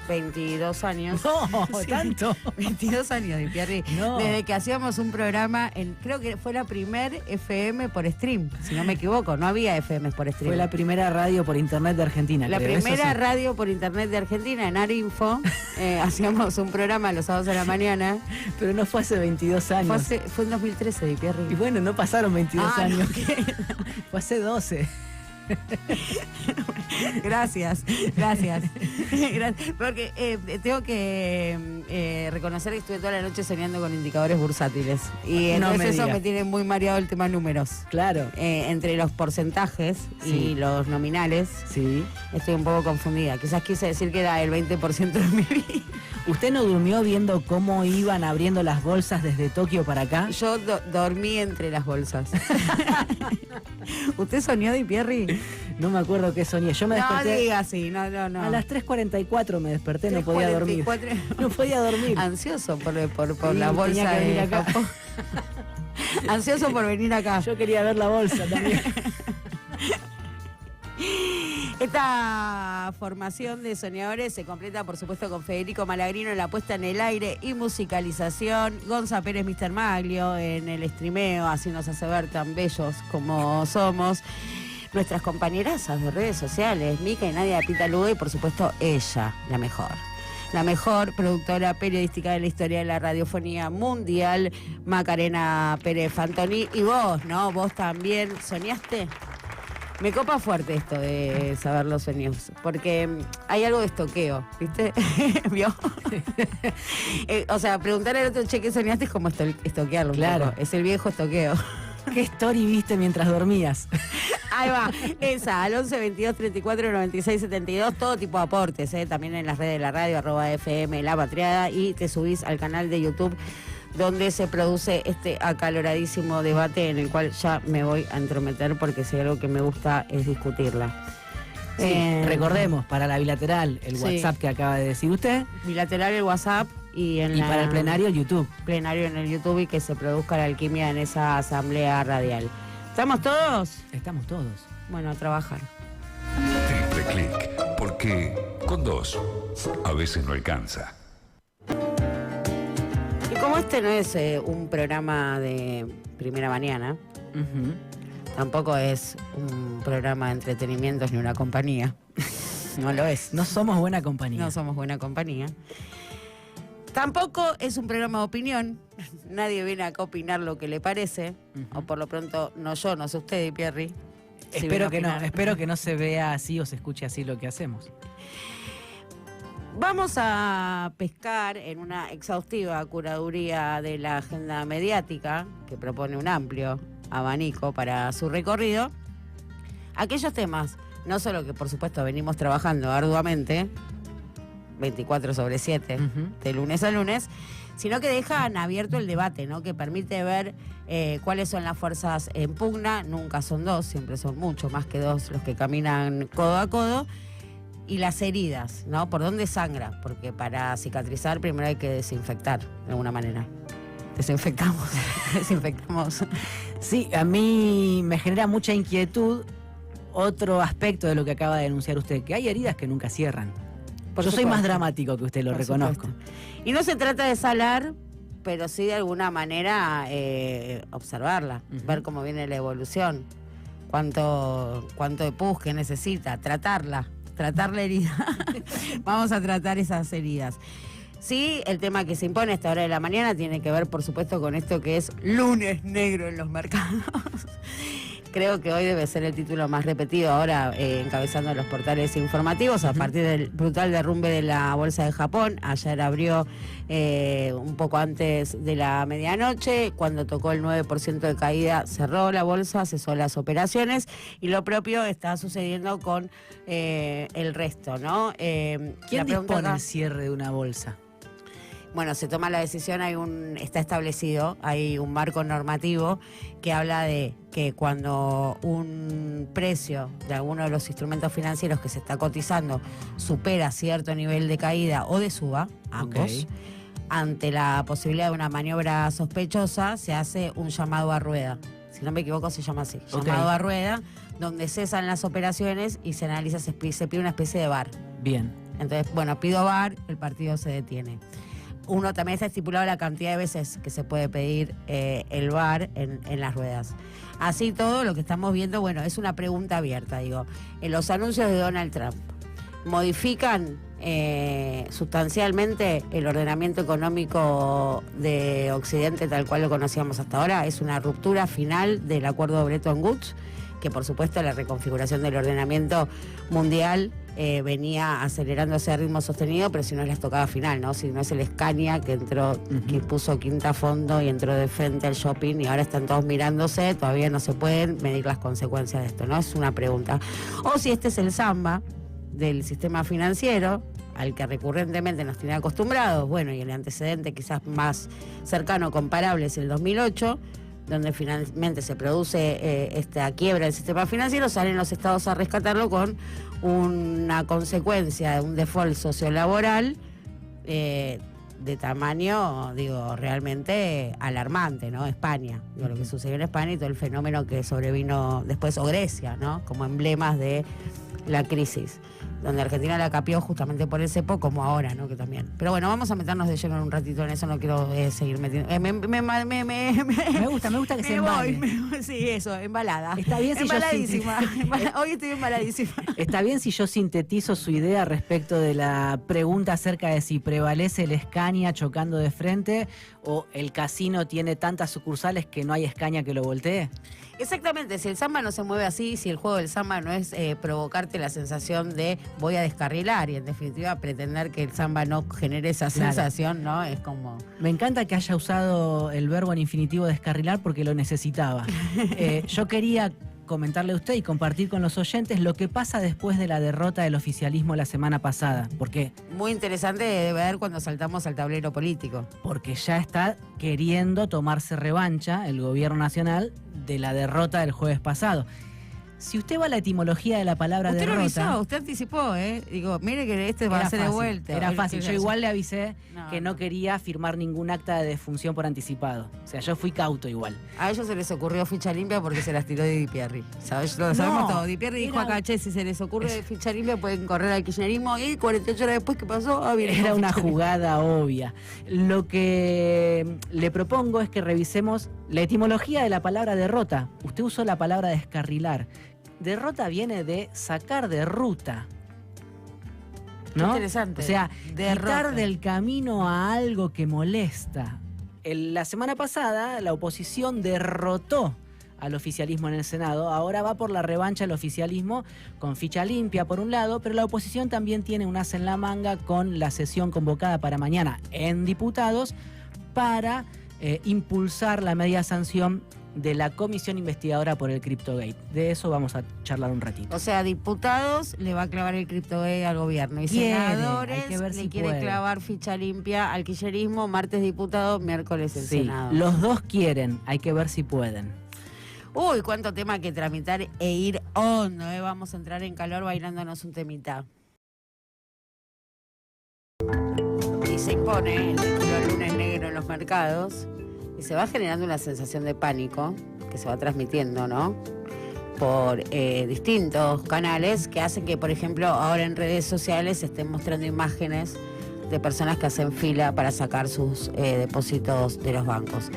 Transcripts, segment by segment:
22 años. No, Sí, tanto. 22 años, Di Pierri. No. Desde que hacíamos un programa, creo que fue la primer FM por stream, si no me equivoco. No había FM por stream. Fue la primera radio por internet de Argentina. La creo, primera eso sí. radio por internet de Argentina, en Arinfo. Hacíamos un programa los sábados de la mañana. Pero no fue hace 22 años. Fue en 2013, Di Pierri. Y bueno, no pasaron 22 Ah, no, años. ¿qué? Fue hace 12. Gracias. Porque tengo que reconocer que estuve toda la noche soñando con indicadores bursátiles. Y No entonces me eso diga. me tiene muy mareado el tema números. Claro. Entre los porcentajes Sí. y los nominales, Sí. estoy un poco confundida. Quizás quise decir que era el 20% de mi vida. ¿Usted no durmió viendo cómo iban abriendo las bolsas desde Tokio para acá? Yo dormí entre las bolsas. ¿Usted soñó, Di Pierri? No me acuerdo qué soñé. Yo me No desperté. diga así, no. A las 3:44 me desperté, no podía dormir. 3:44. No podía dormir. Ansioso por Sí, la bolsa tenía que venir de acá. Japón. Ansioso por venir acá. Yo quería ver la bolsa también. Esta formación de soñadores se completa, por supuesto, con Federico Malagrino en la puesta en el aire y musicalización, Gonza Pérez, Mr. Maglio en el streameo, así nos hace ver tan bellos como somos. Nuestras compañerazas de redes sociales, Mica y Nadia Pita Lugo, y por supuesto ella, la mejor productora periodística de la historia de la radiofonía mundial, Macarena Pérez Fantoni. Y vos, ¿no? Vos también soñaste. Me copa fuerte esto de saber los sueños, porque hay algo de estoqueo, ¿viste? ¿Vio? O sea, preguntar al otro, che, ¿qué soñaste? Es como estoquearlo un Claro. poco. Es el viejo estoqueo. ¿Qué story viste mientras dormías? Ahí va, esa, al 11 22 34 96 72, todo tipo de aportes, también en las redes de la radio, @FM La Patriada, y te subís al canal de YouTube donde se produce este acaloradísimo debate en el cual ya me voy a entrometer porque si hay algo que me gusta es discutirla. Sí, recordemos, para la bilateral, el Sí. WhatsApp que acaba de decir usted, Bilateral el WhatsApp y para el plenario el YouTube. plenario en el YouTube, y que se produzca la alquimia en esa asamblea radial. ¿Estamos todos? Estamos todos. Bueno, a trabajar. Triple Click, porque con dos a veces no alcanza. Y como este no es un programa de primera mañana, Ujú. tampoco es un programa de entretenimientos ni una compañía. No lo es. No somos buena compañía. No somos buena compañía. Tampoco es un programa de opinión. Nadie viene acá a opinar lo que le parece. Ujú. O por lo pronto, no yo, no sé usted, Di Pierri. Si viene Espero a que no, opinar. espero que no se vea así o se escuche así lo que hacemos. Vamos a pescar en una exhaustiva curaduría de la agenda mediática, que propone un amplio abanico para su recorrido, aquellos temas, no solo que por supuesto venimos trabajando arduamente, 24/7, Ujú. de lunes a lunes, sino que dejan abierto el debate, ¿no? Que permite ver cuáles son las fuerzas en pugna. Nunca son dos, siempre son mucho más que dos los que caminan codo a codo. Y las heridas, ¿no? ¿Por dónde sangra? Porque para cicatrizar primero hay que desinfectar, de alguna manera. Desinfectamos. Sí, a mí me genera mucha inquietud otro aspecto de lo que acaba de denunciar usted, que hay heridas que nunca cierran. Por Yo soy supuesto. más dramático que usted, lo Por reconozco. supuesto. Y no se trata de salar, pero sí de alguna manera observarla, Ujú. ver cómo viene la evolución, cuánto de que necesita, tratar la herida. Vamos a tratar esas heridas. Sí, el tema que se impone a esta hora de la mañana tiene que ver, por supuesto, con esto que es lunes negro en los mercados. Creo que hoy debe ser el título más repetido ahora, encabezando los portales informativos, a partir del brutal derrumbe de la bolsa de Japón. Ayer abrió un poco antes de la medianoche, cuando tocó el 9% de caída, cerró la bolsa, cesó las operaciones, y lo propio está sucediendo con el resto, ¿no? La ¿Quién pregunta dispone acá- el cierre de una bolsa? Bueno, se toma la decisión, está establecido, hay un marco normativo que habla de que cuando un precio de alguno de los instrumentos financieros que se está cotizando supera cierto nivel de caída o de suba, ambos, Ok. ante la posibilidad de una maniobra sospechosa, se hace un llamado a rueda. Si no me equivoco, se llama así, Ok. llamado a rueda, donde cesan las operaciones y se analiza, se pide una especie de VAR. Bien. Entonces, bueno, pido VAR, el partido se detiene. Uno también está estipulado la cantidad de veces que se puede pedir el VAR en las ruedas. Así todo, lo que estamos viendo, bueno, es una pregunta abierta, digo. En los anuncios de Donald Trump, ¿modifican sustancialmente el ordenamiento económico de Occidente tal cual lo conocíamos hasta ahora? Es una ruptura final del acuerdo de Bretton Woods, que por supuesto la reconfiguración del ordenamiento mundial venía acelerándose a ritmo sostenido, pero si no es la estocada final, ¿no? Si no es el Scania que entró, que puso quinta a fondo y entró de frente al shopping y ahora están todos mirándose, todavía no se pueden medir las consecuencias de esto, ¿no? Es una pregunta. O si este es el samba del sistema financiero al que recurrentemente nos tiene acostumbrados, bueno, y el antecedente quizás más cercano, comparable, es el 2008, donde finalmente se produce esta quiebra del sistema financiero, salen los estados a rescatarlo con una consecuencia de un default sociolaboral de tamaño, digo, realmente alarmante, ¿no? España, digo, lo que sucedió en España y todo el fenómeno que sobrevino después, o Grecia, ¿no? Como emblemas de la crisis, donde Argentina la capió justamente por el cepo, como ahora, ¿no? Que también. Pero bueno, vamos a meternos de lleno en un ratito en eso, no quiero seguir metiendo. Me gusta que se embale. Sí, eso, embalada. Está bien si embaladísima. Hoy estoy embaladísima. Está bien si yo sintetizo su idea respecto de la pregunta acerca de si prevalece el Scania chocando de frente o el casino tiene tantas sucursales que no hay Scania que lo voltee. Exactamente, si el samba no se mueve así, si el juego del samba no es provocarte la sensación de voy a descarrilar y en definitiva pretender que el samba no genere esa sensación, ¿no? Es como... Me encanta que haya usado el verbo en infinitivo descarrilar porque lo necesitaba. Yo quería comentarle a usted y compartir con los oyentes lo que pasa después de la derrota del oficialismo la semana pasada. ¿Por qué? Muy interesante de ver cuando saltamos al tablero político. Porque ya está queriendo tomarse revancha el gobierno nacional de la derrota del jueves pasado. Si usted va a la etimología de la palabra usted derrota... Usted lo avisó, usted anticipó, ¿eh? Digo, mire que este va a ser de vuelta. Era fácil, yo igual le avisé que no quería firmar ningún acta de defunción por anticipado. O sea, yo fui cauto igual. A ellos se les ocurrió ficha limpia porque se las tiró de Di Pierri. ¿Sabes? Lo sabemos todo. Di Pierri dijo acá, che, si se les ocurre ficha limpia pueden correr al kirchnerismo y 48 horas después, ¿qué pasó? Era una jugada obvia. Lo que le propongo es que revisemos la etimología de la palabra derrota. Usted usó la palabra descarrilar. Derrota viene de sacar de ruta, ¿no? Interesante. O sea, derrota. Quitar del camino a algo que molesta. La semana pasada la oposición derrotó al oficialismo en el Senado. Ahora va por la revancha el oficialismo con ficha limpia por un lado, pero la oposición también tiene un as en la manga con la sesión convocada para mañana en diputados para impulsar la media sanción de la comisión investigadora por el CryptoGate. De eso vamos a charlar un ratito. O sea, diputados le va a clavar el CryptoGate al gobierno y senadores le quiere clavar ficha limpia al kirchnerismo, martes diputado, miércoles el Senado. Los dos quieren, hay que ver si pueden. Uy, cuánto tema que tramitar e ir hondo, ¿eh? Vamos a entrar en calor bailándonos un temita. Y se impone el título lunes negro en los mercados. Y se va generando una sensación de pánico que se va transmitiendo, ¿no? Por distintos canales que hacen que, por ejemplo, ahora en redes sociales se estén mostrando imágenes de personas que hacen fila para sacar sus depósitos de los bancos.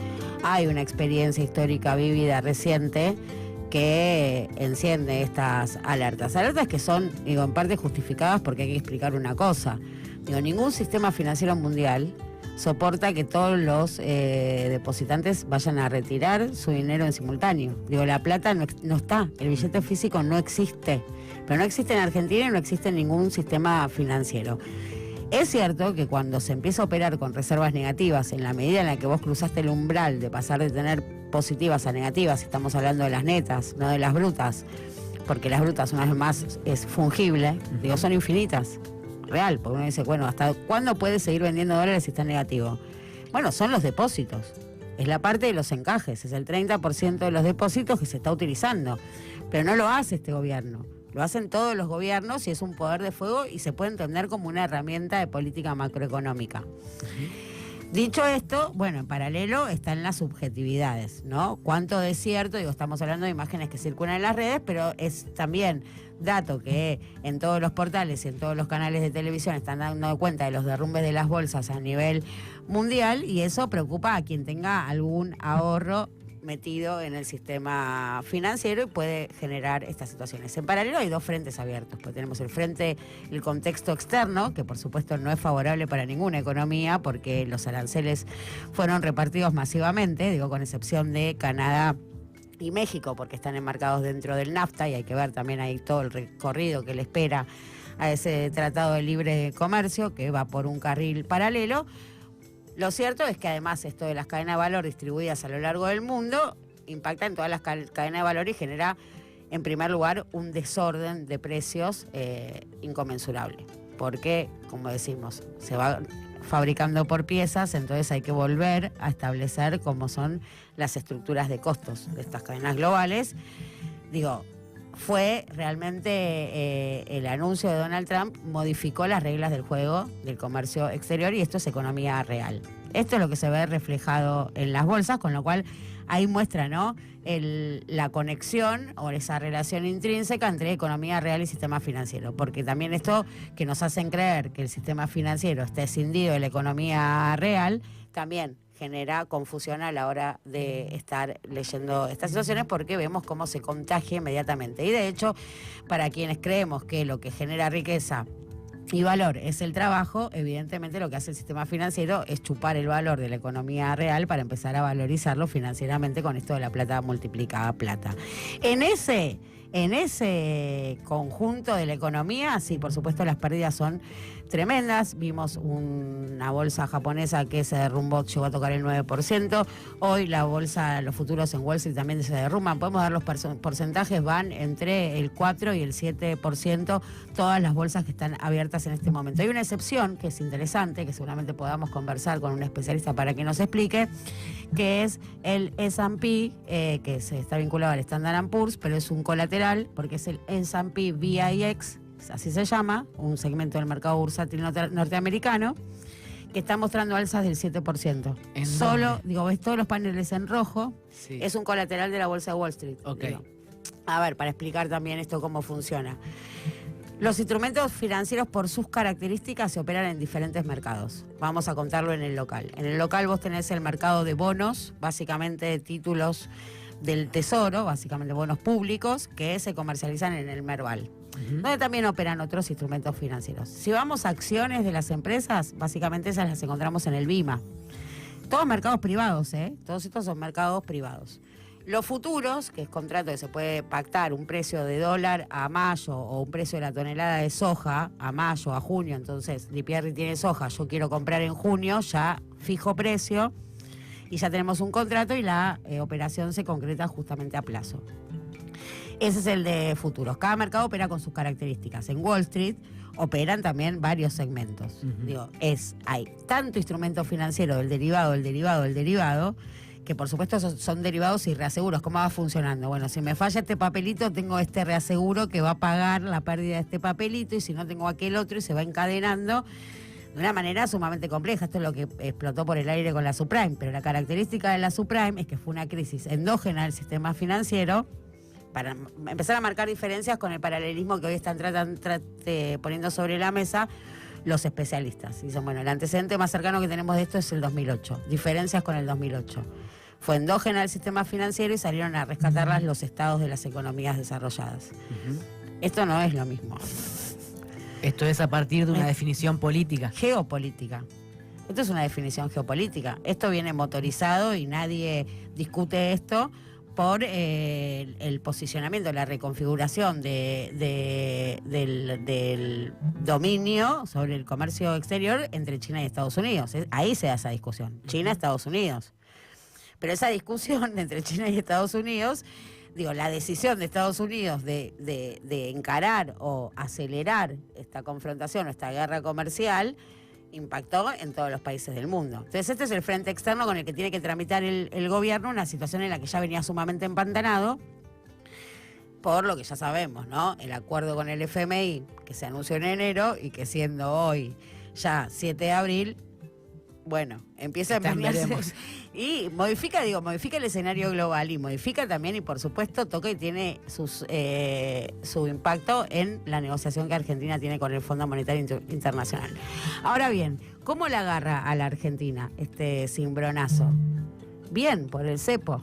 Hay una experiencia histórica vívida reciente que enciende estas alertas. Alertas que son, digo, en parte justificadas porque hay que explicar una cosa. Digo, ningún sistema financiero mundial soporta que todos los depositantes vayan a retirar su dinero en simultáneo. Digo, la plata no está, el billete físico no existe. Pero no existe en Argentina y no existe en ningún sistema financiero. Es cierto que cuando se empieza a operar con reservas negativas, en la medida en la que vos cruzaste el umbral de pasar de tener positivas a negativas, estamos hablando de las netas, no de las brutas, porque las brutas una vez más es fungible, digo, son infinitas. Real, porque uno dice, bueno, ¿hasta cuándo puedes seguir vendiendo dólares si está negativo? Bueno, son los depósitos. Es la parte de los encajes, es el 30% de los depósitos que se está utilizando. Pero no lo hace este gobierno. Lo hacen todos los gobiernos y es un poder de fuego y se puede entender como una herramienta de política macroeconómica. Dicho esto, bueno, en paralelo están las subjetividades, ¿no? Cuánto de cierto, digo, estamos hablando de imágenes que circulan en las redes, pero es también dato que en todos los portales y en todos los canales de televisión están dando cuenta de los derrumbes de las bolsas a nivel mundial, y eso preocupa a quien tenga algún ahorro metido en el sistema financiero y puede generar estas situaciones. En paralelo hay dos frentes abiertos, pues tenemos el contexto externo, que por supuesto no es favorable para ninguna economía porque los aranceles fueron repartidos masivamente, digo, con excepción de Canadá y México, porque están enmarcados dentro del NAFTA, y hay que ver también ahí todo el recorrido que le espera a ese tratado de libre comercio que va por un carril paralelo. Lo cierto es que además esto de las cadenas de valor distribuidas a lo largo del mundo impacta en todas las cadenas de valor y genera, en primer lugar, un desorden de precios inconmensurable. Porque, como decimos, se va fabricando por piezas, entonces hay que volver a establecer cómo son las estructuras de costos de estas cadenas globales. Digo, fue realmente el anuncio de Donald Trump modificó las reglas del juego del comercio exterior, y esto es economía real. Esto es lo que se ve reflejado en las bolsas, con lo cual ahí muestra, ¿no?, la conexión o esa relación intrínseca entre economía real y sistema financiero, porque también esto que nos hacen creer que el sistema financiero está escindido de la economía real, también genera confusión a la hora de estar leyendo estas situaciones, porque vemos cómo se contagia inmediatamente. Y de hecho, para quienes creemos que lo que genera riqueza y valor es el trabajo, evidentemente lo que hace el sistema financiero es chupar el valor de la economía real para empezar a valorizarlo financieramente con esto de la plata multiplicada plata. En ese conjunto de la economía, sí, por supuesto las pérdidas son tremendas. Vimos una bolsa japonesa que se derrumbó, llegó a tocar el 9%. Hoy la bolsa, los futuros en Wall Street también se derrumban. Podemos dar los porcentajes, van entre el 4 y el 7%, todas las bolsas que están abiertas en este momento. Hay una excepción que es interesante, que seguramente podamos conversar con un especialista para que nos explique, que es el S&P, que se está vinculado al Standard & Poor's, pero es un colateral, porque es el S&P VIX, así se llama, un segmento del mercado bursátil norteamericano, que está mostrando alzas del 7%. Solo, digo, ves todos los paneles en rojo, sí. Es un colateral de la bolsa de Wall Street. Okay. Digo. A ver, para explicar también esto cómo funciona. Los instrumentos financieros, por sus características, se operan en diferentes mercados. Vamos a contarlo en el local. En el local vos tenés el mercado de bonos, básicamente títulos del tesoro, básicamente bonos públicos, que se comercializan en el Merval, donde también operan otros instrumentos financieros. Si vamos a acciones de las empresas, básicamente esas las encontramos en el BIMA. Todos mercados privados, todos estos son mercados privados. Los futuros, que es contrato que se puede pactar un precio de dólar a mayo o un precio de la tonelada de soja a mayo, a junio, entonces Lipierri tiene soja, yo quiero comprar en junio, ya fijo precio y ya tenemos un contrato y la operación se concreta justamente a plazo. Ese es el de futuros. Cada mercado opera con sus características. En Wall Street operan también varios segmentos. Digo, hay tanto instrumento financiero del derivado, que por supuesto son derivados y reaseguros. ¿Cómo va funcionando? Bueno, si me falla este papelito, tengo este reaseguro que va a pagar la pérdida de este papelito, y si no, tengo aquel otro, y se va encadenando de una manera sumamente compleja. Esto es lo que explotó por el aire con la subprime, pero la característica de la subprime es que fue una crisis endógena del sistema financiero, para empezar a marcar diferencias con el paralelismo que hoy están poniendo sobre la mesa los especialistas. Dicen, bueno, el antecedente más cercano que tenemos de esto es el 2008, diferencias con el 2008. Fue endógena el sistema financiero y salieron a rescatarlas los estados de las economías desarrolladas. Esto no es lo mismo. Esto es a partir de una definición política. Geopolítica. Esto es una definición geopolítica. Esto viene motorizado y nadie discute esto por el posicionamiento, la reconfiguración del dominio sobre el comercio exterior entre China y Estados Unidos. Ahí se da esa discusión, China-Estados Unidos. Pero esa discusión entre China y Estados Unidos, digo, la decisión de Estados Unidos de encarar o acelerar esta confrontación o esta guerra comercial impactó en todos los países del mundo. Entonces este es el frente externo con el que tiene que tramitar el gobierno, una situación en la que ya venía sumamente empantanado por lo que ya sabemos, ¿no? El acuerdo con el FMI que se anunció en enero y que siendo hoy ya 7 de abril Bueno, empieza a Está en empeñarse veremos. y modifica el escenario global y modifica también y por supuesto toca y tiene su impacto en la negociación que Argentina tiene con el Fondo Monetario Internacional. Ahora bien, ¿cómo la agarra a la Argentina este cimbronazo? Bien, por el cepo.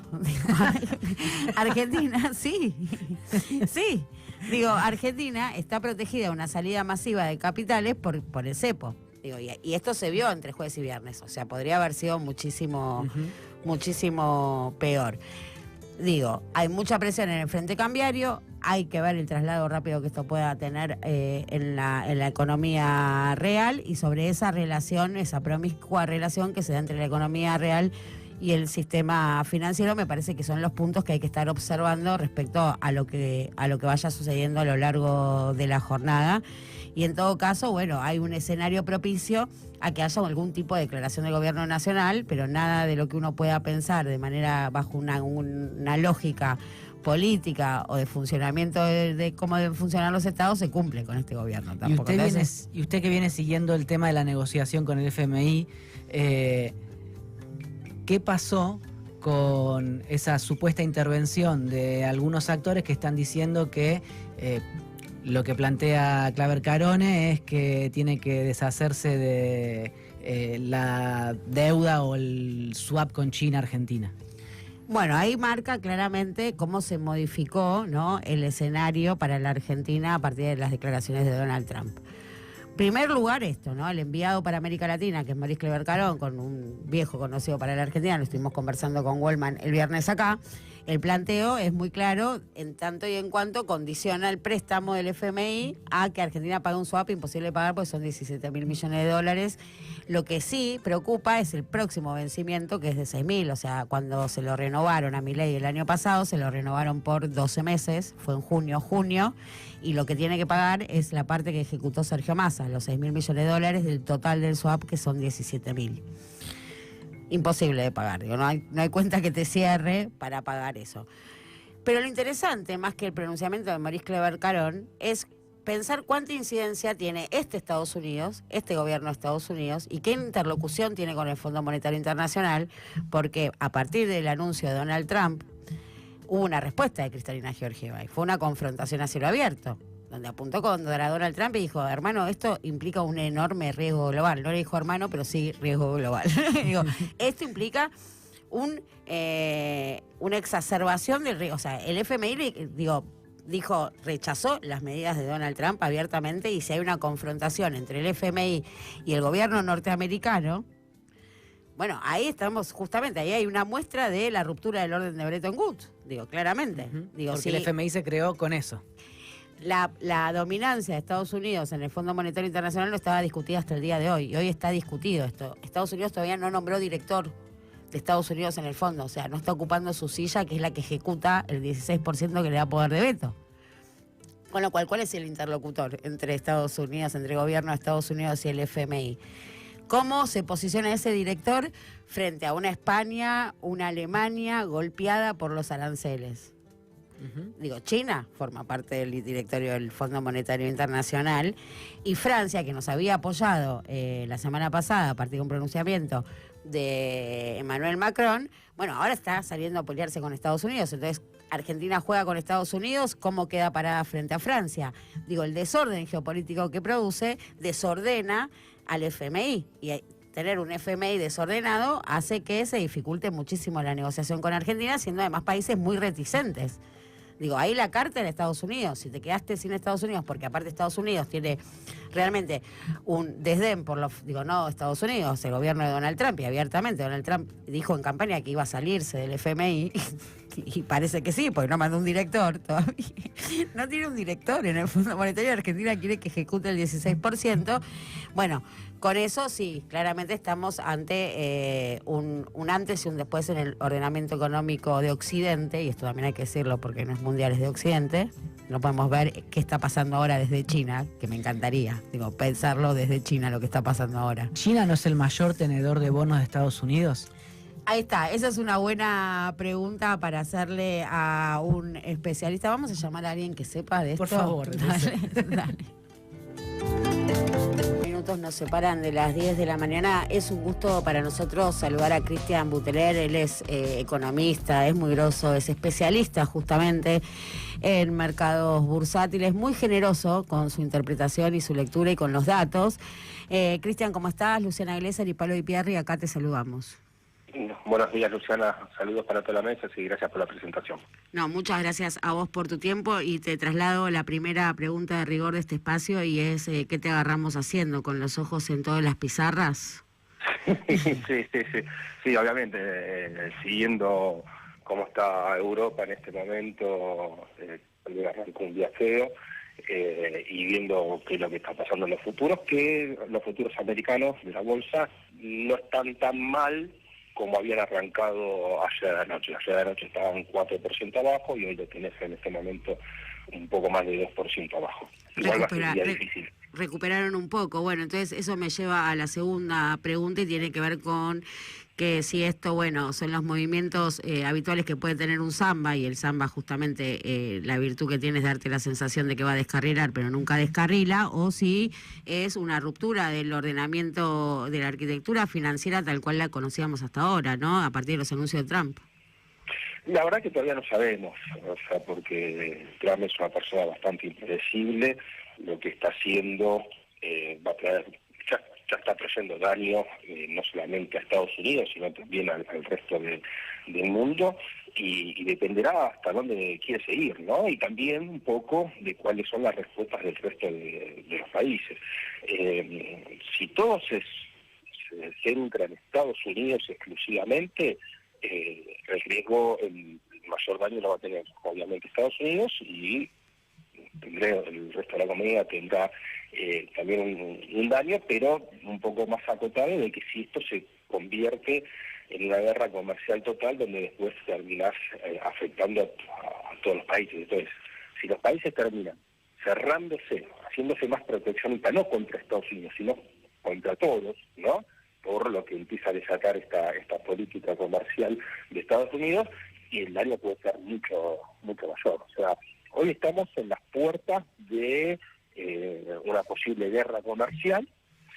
Argentina, sí. Sí. Digo, Argentina está protegida de una salida masiva de capitales por el cepo. Digo, y esto se vio entre jueves y viernes, o sea, podría haber sido muchísimo peor. Digo, hay mucha presión en el frente cambiario, hay que ver el traslado rápido que esto pueda tener en la economía real y sobre esa relación, esa promiscua relación que se da entre la economía real y el sistema financiero, me parece que son los puntos que hay que estar observando respecto a lo que vaya sucediendo a lo largo de la jornada. Y en todo caso, bueno, hay un escenario propicio a que haya algún tipo de declaración del gobierno nacional, pero nada de lo que uno pueda pensar de manera bajo una lógica política o de funcionamiento de cómo deben funcionar los estados se cumple con este gobierno tampoco. Y usted que viene siguiendo el tema de la negociación con el FMI, ¿qué pasó con esa supuesta intervención de algunos actores que están diciendo que lo que plantea Claver Carone es que tiene que deshacerse de la deuda o el swap con China-Argentina? Bueno, ahí marca claramente cómo se modificó, ¿no?, el escenario para la Argentina a partir de las declaraciones de Donald Trump. Primer lugar esto, ¿no? El enviado para América Latina, que es Maurice Claver Carone, con un viejo conocido para la Argentina, lo estuvimos conversando con Goldman el viernes acá. El planteo es muy claro en tanto y en cuanto condiciona el préstamo del FMI a que Argentina pague un swap imposible de pagar porque son 17.000 millones de dólares. Lo que sí preocupa es el próximo vencimiento, que es de 6.000, o sea, cuando se lo renovaron a Milei el año pasado, se lo renovaron por 12 meses, fue en junio, y lo que tiene que pagar es la parte que ejecutó Sergio Massa, los 6.000 millones de dólares del total del swap, que son 17.000. Imposible de pagar, digo, no hay cuenta que te cierre para pagar eso. Pero lo interesante, más que el pronunciamiento de Maurice Claver Carone, es pensar cuánta incidencia tiene Estados Unidos, este gobierno de Estados Unidos, y qué interlocución tiene con el Fondo Monetario Internacional, porque a partir del anuncio de Donald Trump hubo una respuesta de Cristalina Georgieva y fue una confrontación a cielo abierto, donde apuntó contra Donald Trump y dijo, hermano, esto implica un enorme riesgo global. No le dijo hermano, pero sí riesgo global. Digo, esto implica una exacerbación del riesgo. O sea, el FMI, rechazó las medidas de Donald Trump abiertamente, y si hay una confrontación entre el FMI y el gobierno norteamericano, bueno, ahí estamos, justamente, ahí hay una muestra de la ruptura del orden de Bretton Woods, claramente. Porque el FMI se creó con eso. La dominancia de Estados Unidos en el Fondo Monetario Internacional no estaba discutida hasta el día de hoy, y hoy está discutido esto. Estados Unidos todavía no nombró director de Estados Unidos en el fondo, o sea, no está ocupando su silla, que es la que ejecuta el 16% que le da poder de veto. Con lo cual, ¿cuál es el interlocutor entre Estados Unidos, entre el gobierno de Estados Unidos y el FMI? ¿Cómo se posiciona ese director frente a una España, una Alemania golpeada por los aranceles? China forma parte del directorio del Fondo Monetario Internacional, y Francia, que nos había apoyado la semana pasada a partir de un pronunciamiento de Emmanuel Macron, bueno, ahora está saliendo a pelearse con Estados Unidos. Entonces, Argentina juega con Estados Unidos, ¿cómo queda parada frente a Francia? El desorden geopolítico que produce desordena al FMI, y tener un FMI desordenado hace que se dificulte muchísimo la negociación con Argentina, siendo además países muy reticentes. Ahí la carta en Estados Unidos, si te quedaste sin Estados Unidos, porque aparte Estados Unidos tiene realmente un desdén por Estados Unidos, el gobierno de Donald Trump, y abiertamente Donald Trump dijo en campaña que iba a salirse del FMI, y parece que sí, porque no mandó un director todavía. No tiene un director en el Fondo Monetario. Argentina quiere que ejecute el 16%. Bueno, con eso sí, claramente estamos ante un antes y un después en el ordenamiento económico de Occidente, y esto también hay que decirlo porque no es mundial, es de Occidente. No podemos ver qué está pasando ahora desde China, que me encantaría, pensarlo desde China, lo que está pasando ahora. ¿China no es el mayor tenedor de bonos de Estados Unidos? Ahí está, esa es una buena pregunta para hacerle a un especialista. Vamos a llamar a alguien que sepa de esto. Por favor. Dale. minutos nos separan de las 10 de la mañana. Es un gusto para nosotros saludar a Cristian Buteler. Él es economista, es muy groso, es especialista justamente en mercados bursátiles, muy generoso con su interpretación y su lectura y con los datos. Cristian, ¿cómo estás? Luciana Glesser y Pablo Di Pierri, acá te saludamos. Buenos días, Luciana. Saludos para toda la mesa y gracias por la presentación. No, muchas gracias a vos por tu tiempo y te traslado la primera pregunta de rigor de este espacio y es ¿qué te agarramos haciendo? ¿Con los ojos en todas las pizarras? Sí, obviamente, siguiendo cómo está Europa en este momento, con un día feo, y viendo qué es lo que está pasando en los futuros, que los futuros americanos de la bolsa no están tan mal como habían arrancado ayer de noche. Ayer de noche estaban 4% abajo y hoy lo tenés en este momento un poco más de 2% abajo. Igual va a ser un día difícil. Recuperaron un poco. Bueno, entonces eso me lleva a la segunda pregunta y tiene que ver con que si esto, bueno, son los movimientos habituales que puede tener un samba, y el samba justamente la virtud que tiene es darte la sensación de que va a descarrilar, pero nunca descarrila, o si es una ruptura del ordenamiento de la arquitectura financiera tal cual la conocíamos hasta ahora, ¿no? A partir de los anuncios de Trump. La verdad que todavía no sabemos, o sea, porque Trump es una persona bastante impredecible. Lo que está haciendo va a traer, ya está trayendo daño no solamente a Estados Unidos, sino también al resto del mundo, y dependerá hasta dónde quiere seguir, ¿no? Y también un poco de cuáles son las respuestas del resto de los países. Si todo se centra en Estados Unidos exclusivamente, el riesgo, el mayor daño lo va a tener obviamente Estados Unidos, y el resto de la comunidad tendrá también un daño, pero un poco más acotado, de que si esto se convierte en una guerra comercial total, donde después terminás afectando a todos los países. Entonces, si los países terminan cerrándose, haciéndose más proteccionista, no contra Estados Unidos, sino contra todos, ¿no?, por lo que empieza a desatar esta política comercial de Estados Unidos, y el daño puede ser mucho mayor. O sea, hoy estamos en las puertas de una posible guerra comercial,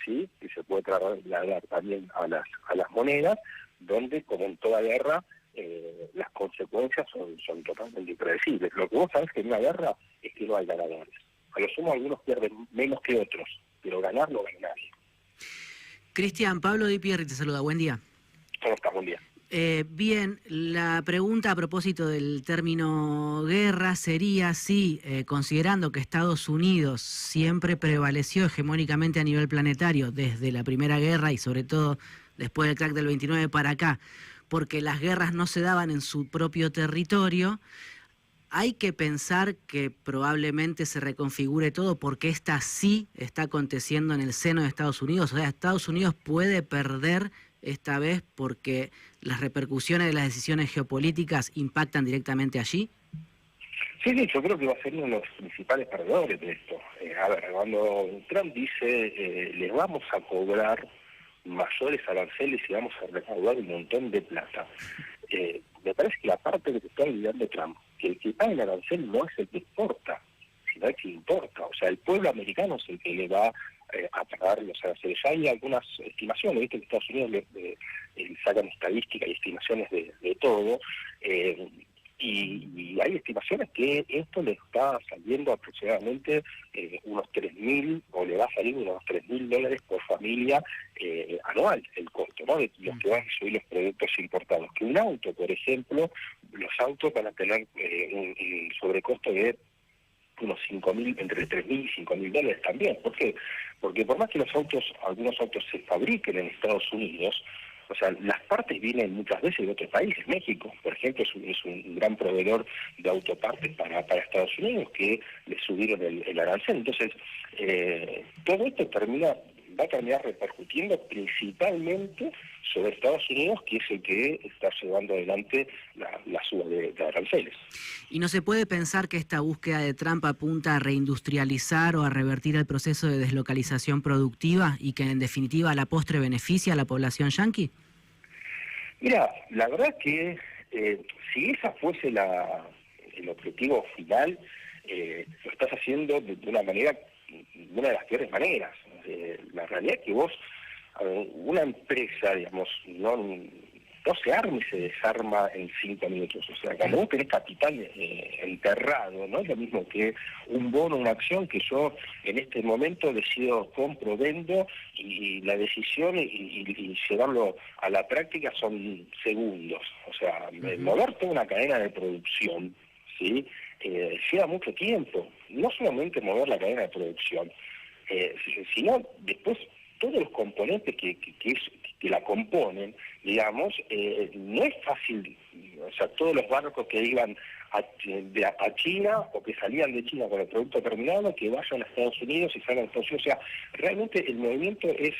sí, que se puede trasladar también a las monedas, donde, como en toda guerra, las consecuencias son totalmente impredecibles. Lo que vos sabés que en una guerra es que no hay ganadores. A lo sumo algunos pierden menos que otros, pero ganar no gana nadie. Cristian, Pablo Di Pierri te saluda, buen día. ¿Cómo estás? Buen día. Bien, la pregunta a propósito del término guerra sería si, considerando que Estados Unidos siempre prevaleció hegemónicamente a nivel planetario desde la Primera Guerra y sobre todo después del crack del 29 para acá, porque las guerras no se daban en su propio territorio, hay que pensar que probablemente se reconfigure todo porque esta sí está aconteciendo en el seno de Estados Unidos. O sea, Estados Unidos puede perder esta vez porque las repercusiones de las decisiones geopolíticas impactan directamente allí. Sí, yo creo que va a ser uno de los principales perdedores de esto. A ver, cuando Trump dice les vamos a cobrar mayores aranceles y vamos a recaudar un montón de plata, me parece que la parte que se está olvidando Trump, que el que paga el arancel no es el que exporta, sino el que importa. O sea, el pueblo americano es el que le va a pagar los aranceles. Ya hay algunas estimaciones, viste que Estados Unidos le sacan estadísticas y estimaciones de todo, y hay estimaciones que esto le está saliendo aproximadamente unos 3.000, o le va a salir unos $3.000 por familia anual, el costo, ¿no?, de los que van a subir los productos importados. Que un auto, por ejemplo, los autos van a tener un sobrecosto de unos 5.000, entre 3.000 y $5.000 también. ¿Por qué? Porque por más que algunos autos se fabriquen en Estados Unidos, o sea, las partes vienen muchas veces de otros países. México, por ejemplo, es un gran proveedor de autopartes para Estados Unidos, que le subieron el arancel. Entonces, todo esto va a terminar repercutiendo principalmente sobre Estados Unidos, que es el que está llevando adelante la suba de aranceles. ¿Y no se puede pensar que esta búsqueda de Trump apunta a reindustrializar o a revertir el proceso de deslocalización productiva y que en definitiva a la postre beneficia a la población yanqui? Mira, la verdad que si esa fuese el objetivo final, lo estás haciendo de una de las peores maneras. O la realidad es que vos, una empresa, digamos, no se arma y se desarma en 5 minutos. O sea, cuando vos tenés capital enterrado, no es lo mismo que un bono, una acción que yo en este momento decido, compro, vendo, y la decisión y llevarlo a la práctica son segundos. O sea, mover toda una cadena de producción, ¿sí? Lleva mucho tiempo. No solamente mover la cadena de producción, sino después todos los componentes que la componen, digamos, no es fácil. O sea, todos los barcos que iban a China o que salían de China con el producto terminado, que vayan a Estados Unidos y salgan a Estados Unidos. O sea, realmente el movimiento es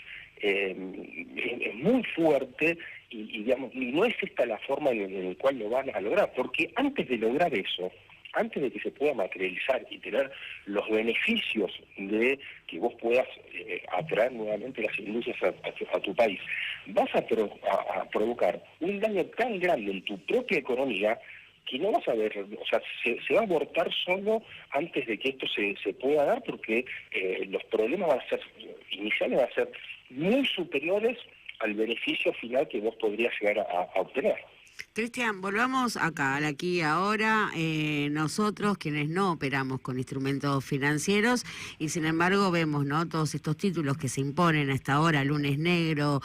muy fuerte y digamos, no es esta la forma en la cual lo van a lograr, porque antes de lograr eso, antes de que se pueda materializar y tener los beneficios de que vos puedas atraer nuevamente las industrias a tu país, vas a provocar un daño tan grande en tu propia economía que no vas a ver, o sea, se va a abortar solo antes de que esto se pueda dar, porque los problemas van a ser iniciales, van a ser muy superiores al beneficio final que vos podrías llegar a obtener. Cristian, volvamos acá, al aquí y ahora. Nosotros, quienes no operamos con instrumentos financieros, y sin embargo vemos, ¿no?, todos estos títulos que se imponen hasta ahora, lunes negro,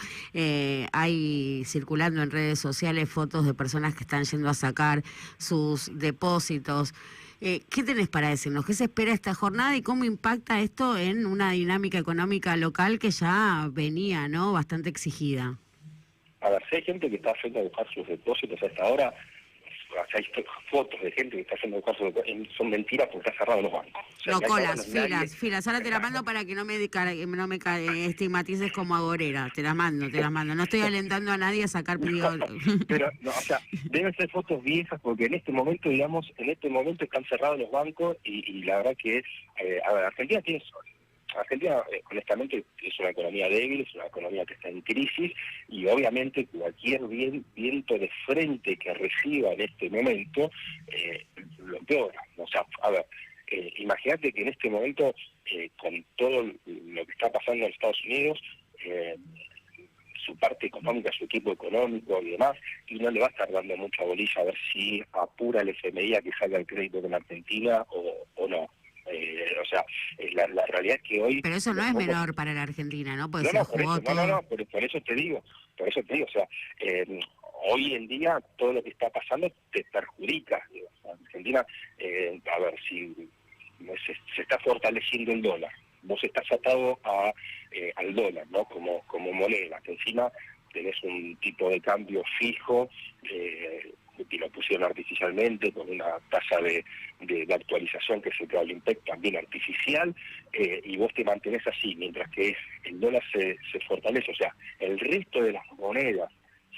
hay circulando en redes sociales fotos de personas que están yendo a sacar sus depósitos. ¿Qué tenés para decirnos? ¿Qué se espera esta jornada y cómo impacta esto en una dinámica económica local que ya venía, ¿no?, bastante exigida? A ver, si hay gente que está yendo a buscar sus depósitos a esta hora, o sea, hay fotos de gente que está yendo a buscar sus depósitos, son mentiras porque está cerrado los bancos. O sea, no, colas, filas. Ahora te la mando para que no me estigmatices como agorera. Te las mando. No estoy alentando a nadie a sacar pedidos. Pero, no, o sea, deben ser fotos viejas porque en este momento, digamos, están cerrados los bancos y la verdad que a ver, Argentina, honestamente, es una economía débil, es una economía que está en crisis, y obviamente cualquier viento de frente que reciba en este momento lo empeora. O sea, a ver, imagínate que en este momento, con todo lo que está pasando en Estados Unidos, su parte económica, su equipo económico y demás, y no le va a estar dando mucha bolilla a ver si apura el FMI a que salga el crédito con Argentina o no. O sea, la realidad es que hoy... Pero eso no es menor para la Argentina, ¿no? Porque por eso te digo, o sea, hoy en día todo lo que está pasando te perjudica. Argentina, a ver, si se está fortaleciendo el dólar, vos estás atado al dólar, ¿no?, como moneda, que encima tenés un tipo de cambio fijo, que lo pusieron artificialmente, con una tasa de actualización que se creó el IMPEC también artificial, y vos te mantenés así, mientras que el dólar se fortalece, o sea, el resto de las monedas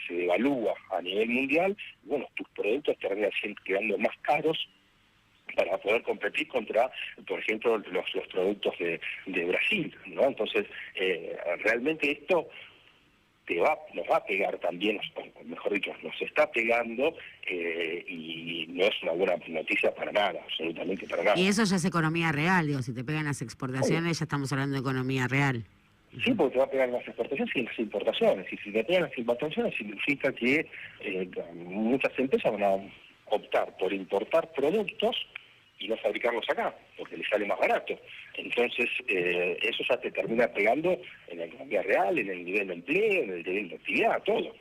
se devalúa a nivel mundial, bueno, tus productos terminan quedando más caros para poder competir contra, por ejemplo, los productos de Brasil, ¿no? Entonces, realmente esto nos va a pegar también, mejor dicho, nos está pegando, y no es una buena noticia para nada, absolutamente para nada. Y eso ya es economía real, digo, si te pegan las exportaciones, ya estamos hablando de economía real. Sí, porque te va a pegar las exportaciones y las importaciones, y si te pegan las importaciones significa que muchas empresas van a optar por importar productos y no fabricarlos acá, porque les sale más barato. Entonces, eso ya te termina pegando en la economía real, en el nivel de empleo, en el nivel de actividad, todo.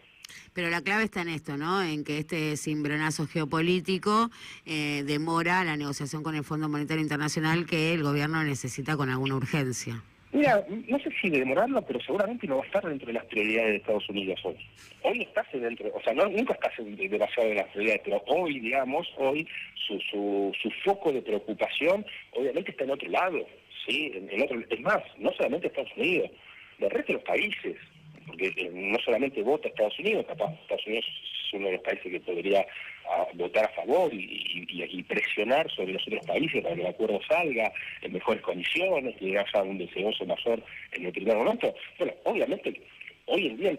Pero la clave está en esto, ¿no?, en que este cimbronazo geopolítico demora la negociación con el Fondo Monetario Internacional que el gobierno necesita con alguna urgencia. Mira, no sé si demorarlo, pero seguramente no va a estar dentro de las prioridades de Estados Unidos hoy. Hoy estás dentro, o sea, nunca estás demasiado en las prioridades, pero hoy, digamos, su foco de preocupación obviamente está en otro lado, ¿sí? Es más, no solamente Estados Unidos, del resto de los países, porque no solamente vota Estados Unidos, capaz Estados Unidos es uno de los países que podría votar a favor y presionar sobre los otros países para que el acuerdo salga en mejores condiciones, que haya un deseoso mayor en el primer momento. Bueno, obviamente hoy en día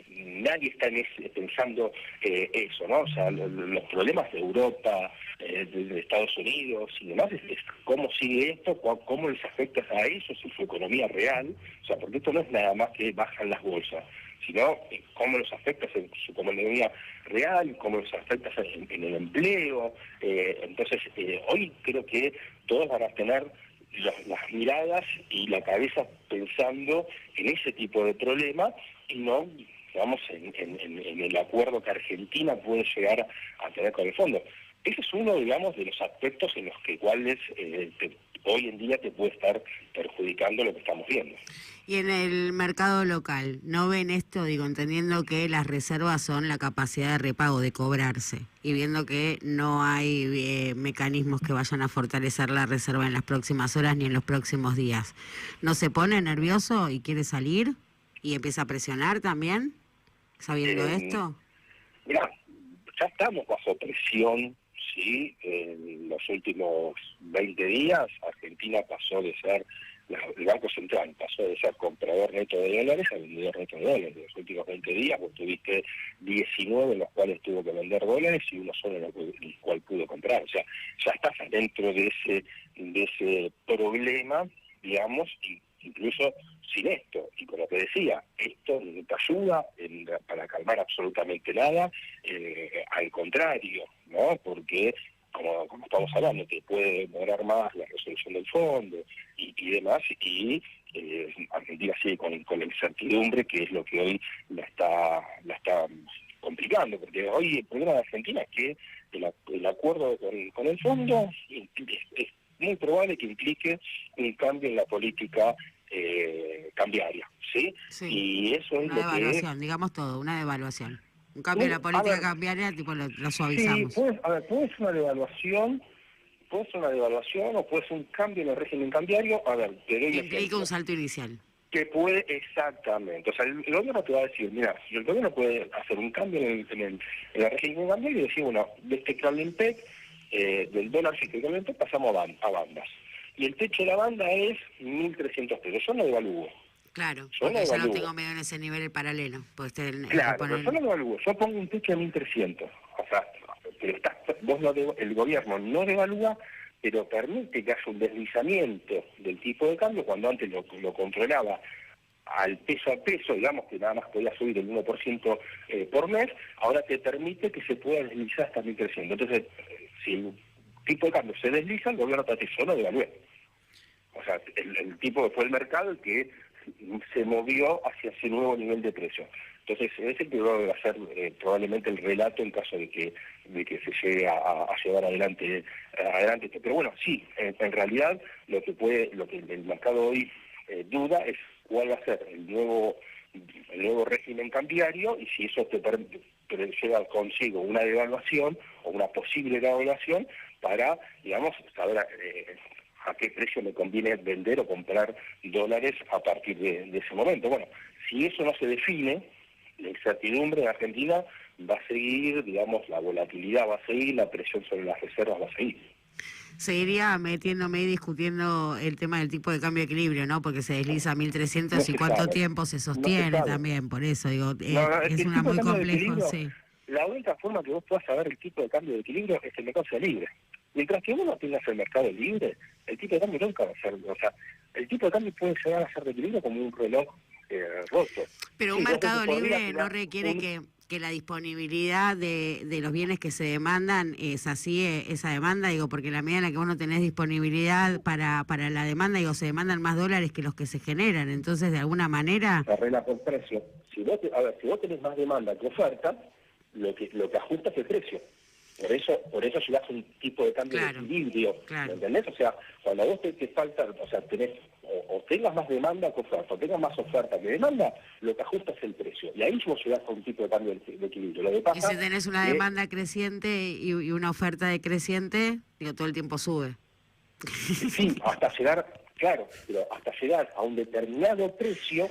nadie está pensando eso, ¿no? O sea, los problemas de Europa, de Estados Unidos y demás, es cómo sigue esto, cómo les afecta a ellos y su economía real, o sea, porque esto no es nada más que bajan las bolsas, sino cómo los afecta en su economía real, cómo los afecta en el empleo. Entonces, hoy creo que todos van a tener las miradas y la cabeza pensando en ese tipo de problema y no, digamos, en el acuerdo que Argentina puede llegar a tener con el fondo. Ese es uno, digamos, de los aspectos en los que cuales hoy en día te puede estar perjudicando lo que estamos viendo. Y en el mercado local, ¿no ven esto? Digo, entendiendo que las reservas son la capacidad de repago, de cobrarse, y viendo que no hay mecanismos que vayan a fortalecer la reserva en las próximas horas ni en los próximos días. ¿No se pone nervioso y quiere salir? ¿Y empieza a presionar también, sabiendo esto? Mira, ya estamos bajo presión, ¿sí? En los últimos 20 días, Argentina pasó de ser, el Banco Central pasó de ser comprador neto de dólares a vendedor neto de dólares. En los últimos 20 días vos tuviste 19 en los cuales tuvo que vender dólares y uno solo en el cual pudo comprar. O sea, ya estás dentro de ese problema, digamos, y incluso sin esto. Y como te decía, esto no te ayuda para calmar absolutamente nada, al contrario, ¿no? Porque como estamos hablando, te puede demorar más la resolución del fondo y demás, y Argentina sigue con la incertidumbre, que es lo que hoy la está complicando, porque hoy el problema de Argentina es que el acuerdo con el fondo es muy probable que implique un cambio en la política cambiaria, ¿sí? Sí. Y eso es una lo devaluación, digamos todo, una devaluación. Un cambio en la política cambiaria, tipo lo suavizamos. Sí, puede ser una devaluación, o puede ser un cambio en el régimen cambiario, Que implica un salto inicial. Que puede, exactamente. O sea, el gobierno te va a decir, mira, si el gobierno puede hacer un cambio en el régimen cambiario y decir, bueno, de este Kremlin-Pec, del dólar sí que Kremlin-Pec pasamos a bandas. Y el techo de la banda es 1.300 pesos. Yo no devalúo. Claro, yo porque no ya evalúo. lo tengo medio en ese nivel paralelo. Claro, pero yo no devalúo. Yo pongo un techo de 1.300. O sea, pero el gobierno no devalúa, pero permite que haya un deslizamiento del tipo de cambio cuando antes lo controlaba al peso a peso, digamos que nada más podía subir el 1% por mes, ahora te permite que se pueda deslizar hasta 1.300. Entonces, si el tipo de cambio se desliza, el gobierno te dice, yo no devalúe. O sea, el tipo que fue el mercado el que se movió hacia ese nuevo nivel de precio. Entonces, ese que va a ser probablemente el relato en caso de que se llegue a llevar adelante esto. Pero bueno, sí, en realidad lo que el mercado hoy duda es cuál va a ser el nuevo régimen cambiario y si eso te lleva consigo una devaluación o una posible devaluación para, digamos, saber a qué precio me conviene vender o comprar dólares a partir de ese momento. Bueno, si eso no se define, la incertidumbre en Argentina va a seguir, digamos, la volatilidad va a seguir, la presión sobre las reservas va a seguir. Seguiría metiéndome y discutiendo el tema del tipo de cambio de equilibrio, ¿no? Porque se desliza a 1.300 y cuánto tiempo se sostiene también, por eso digo, es una muy complejo, sí. La única forma que vos puedas saber el tipo de cambio de equilibrio es que el mercado sea libre. Mientras que vos no tengas el mercado libre, el tipo de cambio nunca va a ser, o sea, el tipo de cambio puede llegar a ser de equilibrio como un reloj roto. Pero un mercado libre no requiere que la disponibilidad de los bienes que se demandan es así, esa demanda, digo, porque en la medida en la que vos no tenés disponibilidad para la demanda, digo, se demandan más dólares que los que se generan, entonces de alguna manera... Se arregla por precio. Si vos tenés más demanda que oferta, lo que ajusta es el precio. Por eso llegas a un tipo de cambio de equilibrio, ¿me entendés? O sea, cuando a vos te falta, o sea, tenés o tengas más demanda que oferta, o tengas más oferta que demanda, lo que ajusta es el precio. Y ahí vos llegás a un tipo de cambio de equilibrio. Lo que pasa y si tenés una demanda creciente y una oferta decreciente, digo, todo el tiempo sube. Sí, hasta llegar, claro, pero hasta llegar a un determinado precio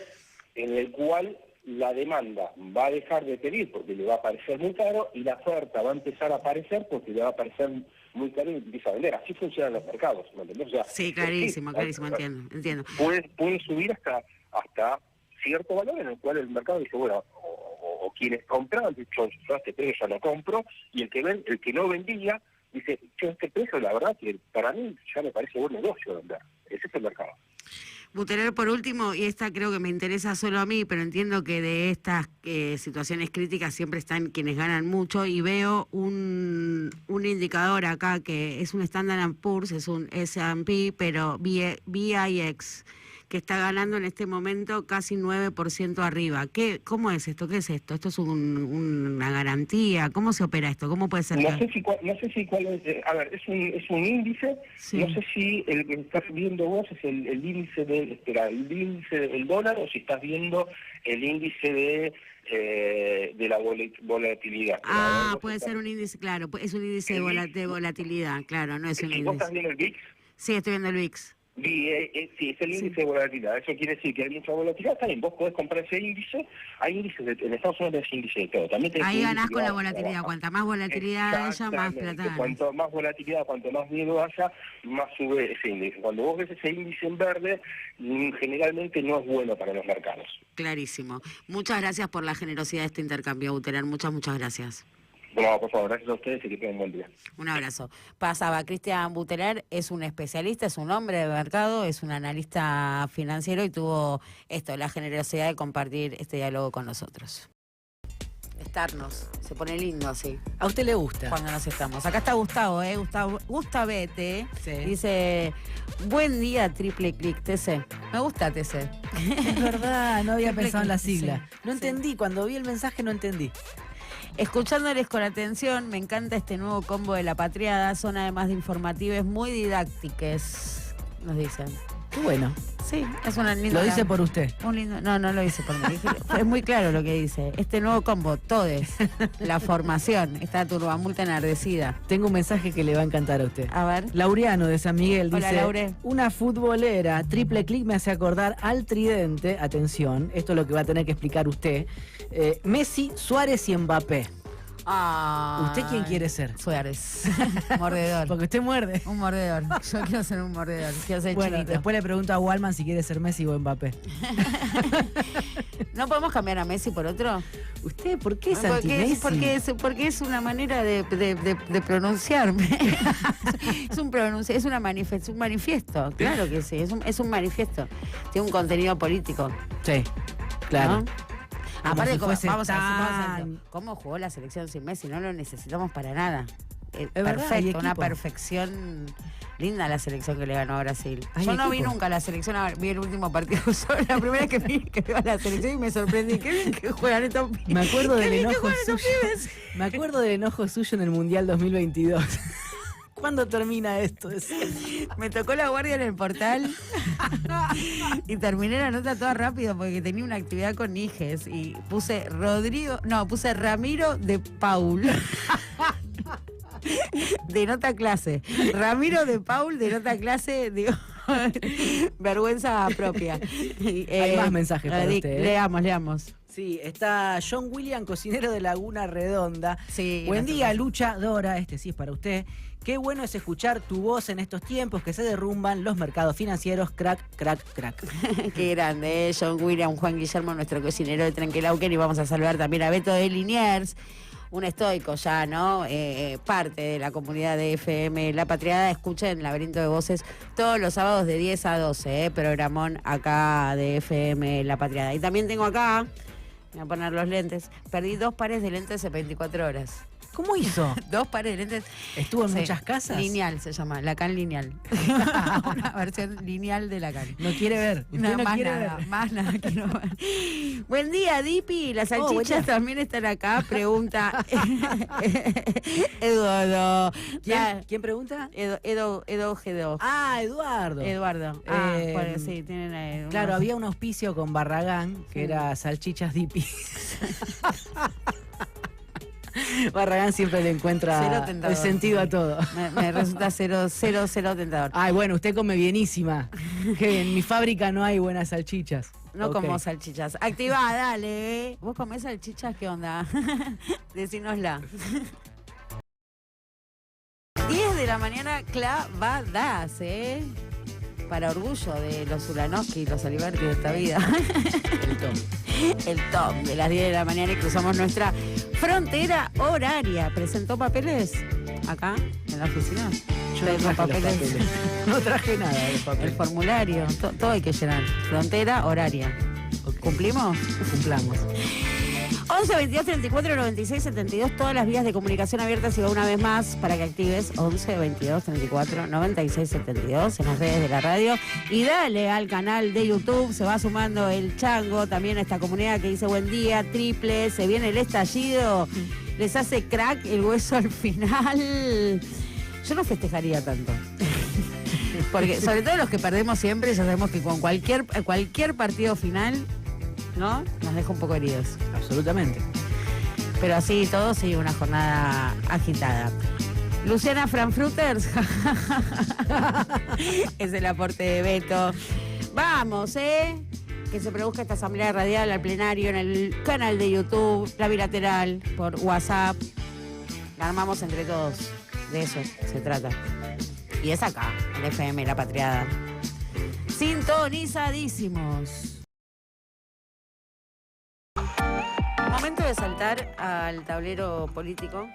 en el cual la demanda va a dejar de pedir porque le va a parecer muy caro y la oferta va a empezar a aparecer porque le va a parecer muy caro y empieza a vender. Así funcionan los mercados, ¿me entendés? O sea, sí, clarísimo, entiendo. Pueden subir hasta cierto valor en el cual el mercado dice, bueno, o quienes compraban, yo a este precio ya no compro, y el que no vendía, dice, yo este precio, la verdad que para mí ya me parece buen negocio vender. Ese es el mercado. Buteler, por último, y esta creo que me interesa solo a mí, pero entiendo que de estas situaciones críticas siempre están quienes ganan mucho, y veo un indicador acá que es un Standard & Poor's, es un S&P, pero VIX, que está ganando en este momento casi 9% arriba. ¿Cómo es esto? ¿Qué es esto? ¿Esto es una garantía? ¿Cómo se opera esto? ¿Cómo puede ser? No sé si cuál es. A ver, es un índice. Sí. No sé si el que estás viendo vos es el índice el índice del dólar, o si estás viendo el índice de la volatilidad. Ah, puede ser un índice, claro, es un índice de volatilidad, claro, no es un índice. ¿Vos estás viendo el VIX? Sí, estoy viendo el VIX. Sí, es el índice de volatilidad. Eso quiere decir que hay mucha volatilidad. También vos podés comprar ese índice. Hay índices en Estados Unidos, tenés índice de todo. También ahí ganás con la volatilidad. Cuanta más volatilidad haya, más plata. Cuanto más volatilidad, cuanto más miedo haya, más sube ese índice. Cuando vos ves ese índice en verde, generalmente no es bueno para los mercados. Clarísimo. Muchas gracias por la generosidad de este intercambio, Buteler. Muchas gracias. No, por favor, gracias a ustedes y que tengan un buen día. Un abrazo. Pasaba Cristian Buteler, es un especialista, es un hombre de mercado, es un analista financiero y tuvo la generosidad de compartir este diálogo con nosotros. Estarnos, se pone lindo así. ¿A usted le gusta? Cuando nos estamos. Acá está Gustavo, Gustavete. Sí. Dice, buen día, triple click, TC. Me gusta TC. Es verdad, no había pensado en la sigla. Sí, no entendí, cuando vi el mensaje no entendí. Escuchándoles con atención, me encanta este nuevo combo de La Patriada, son además de informativas muy didácticas, nos dicen. Qué bueno. Sí, es una linda... ¿Lo dice por usted? No lo hice por mí. Es muy claro lo que dice. Este nuevo combo, todes, la formación, esta turbamulta enardecida. Tengo un mensaje que le va a encantar a usted. A ver. Laureano de San Miguel dice... Hola, Laure. Una futbolera, triple click me hace acordar al tridente, atención, esto es lo que va a tener que explicar usted, Messi, Suárez y Mbappé. ¿Usted quién quiere ser? Suárez. Mordedor. Porque usted muerde. Un mordedor. Yo quiero ser un mordedor. Quiero ser bueno, chinito. Después le pregunto a Wallman si quiere ser Messi o Mbappé. ¿No podemos cambiar a Messi por otro? ¿Usted por qué es anti-Messi? Porque es una manera de pronunciarme. es un manifiesto. Claro que sí. Es un manifiesto. Tiene un contenido político. Sí, claro. ¿No? Aparte, vamos a decir, ¿cómo jugó la selección sin Messi? No lo necesitamos para nada. Perfecto, una perfección linda la selección que le ganó a Brasil. Yo no vi nunca la selección, vi el último partido solo, la primera vez que vi a la selección y me sorprendí. Qué bien que juegan estos pibes. Me acuerdo del enojo suyo. Me acuerdo del enojo suyo en el Mundial 2022. ¿Cuándo termina esto? Me tocó la guardia en el portal y terminé la nota toda rápido porque tenía una actividad con Niges y puse Ramiro de Paul. De nota clase. Ramiro de Paul de nota clase, digo, vergüenza propia. Hay más mensajes para usted. Leamos. Sí, está John William, cocinero de Laguna Redonda. Sí, buen día, luchadora. Este sí es para usted. Qué bueno es escuchar tu voz en estos tiempos que se derrumban los mercados financieros. Crack. Qué grande, John William, Juan Guillermo, nuestro cocinero de Trenquelauquen. Y vamos a saludar también a Beto de Liniers, un estoico ya, ¿no? Parte de la comunidad de FM La Patriada. Escuchen Laberinto de Voces todos los sábados de 10 a 12, programón acá de FM La Patriada. Y también tengo acá, voy a poner los lentes, perdí 2 pares de lentes en 24 horas. ¿Cómo hizo? 2 pares de lentes. ¿Estuvo en muchas casas? Lineal se llama, Lacan lineal. Una versión lineal de Lacan. No quiere ver. No quiere ver. Más nada quiero ver. Buen día, Dipi. Las salchichas también están acá. Pregunta Eduardo. ¿Quién pregunta? Edo G2. Ah, Eduardo. Bueno, sí, tienen claro, había un auspicio con Barragán que era salchichas Dipi. Barragán siempre le encuentra el sentido a todo. Me resulta cero tentador. Ay, bueno, usted come bienísima. Que en mi fábrica no hay buenas salchichas. No como salchichas. Activá, dale. ¿Vos comés salchichas? ¿Qué onda? Decínosla. 10 de la mañana clavadas, para orgullo de los Ulanowski y los Aliberti de esta vida. El Tom. El Tom de las 10 de la mañana y cruzamos nuestra frontera horaria. ¿Presentó papeles acá en la oficina? Yo no traje papeles. No traje nada de papel. El formulario, todo hay que llenar. Frontera horaria. Okay. ¿Cumplimos? Cumplamos. 11 22 34 96 72, todas las vías de comunicación abiertas y va una vez más para que actives 11 22 34 96 72 en las redes de la radio y dale al canal de YouTube, se va sumando el Chango, también a esta comunidad que dice buen día, triple, se viene el estallido, les hace crack el hueso al final. Yo no festejaría tanto. Porque sobre todo los que perdemos siempre, ya sabemos que con cualquier partido final, ¿no? Nos deja un poco heridos. Absolutamente. Pero así todo, sí, una jornada agitada. Luciana Frankfurters. Es el aporte de Beto. Vamos, que se produzca esta asamblea radial al plenario en el canal de YouTube, la bilateral, por WhatsApp. La armamos entre todos. De eso se trata. Y es acá, en FM, La Patriada. Sintonizadísimos. Momento de saltar al tablero político,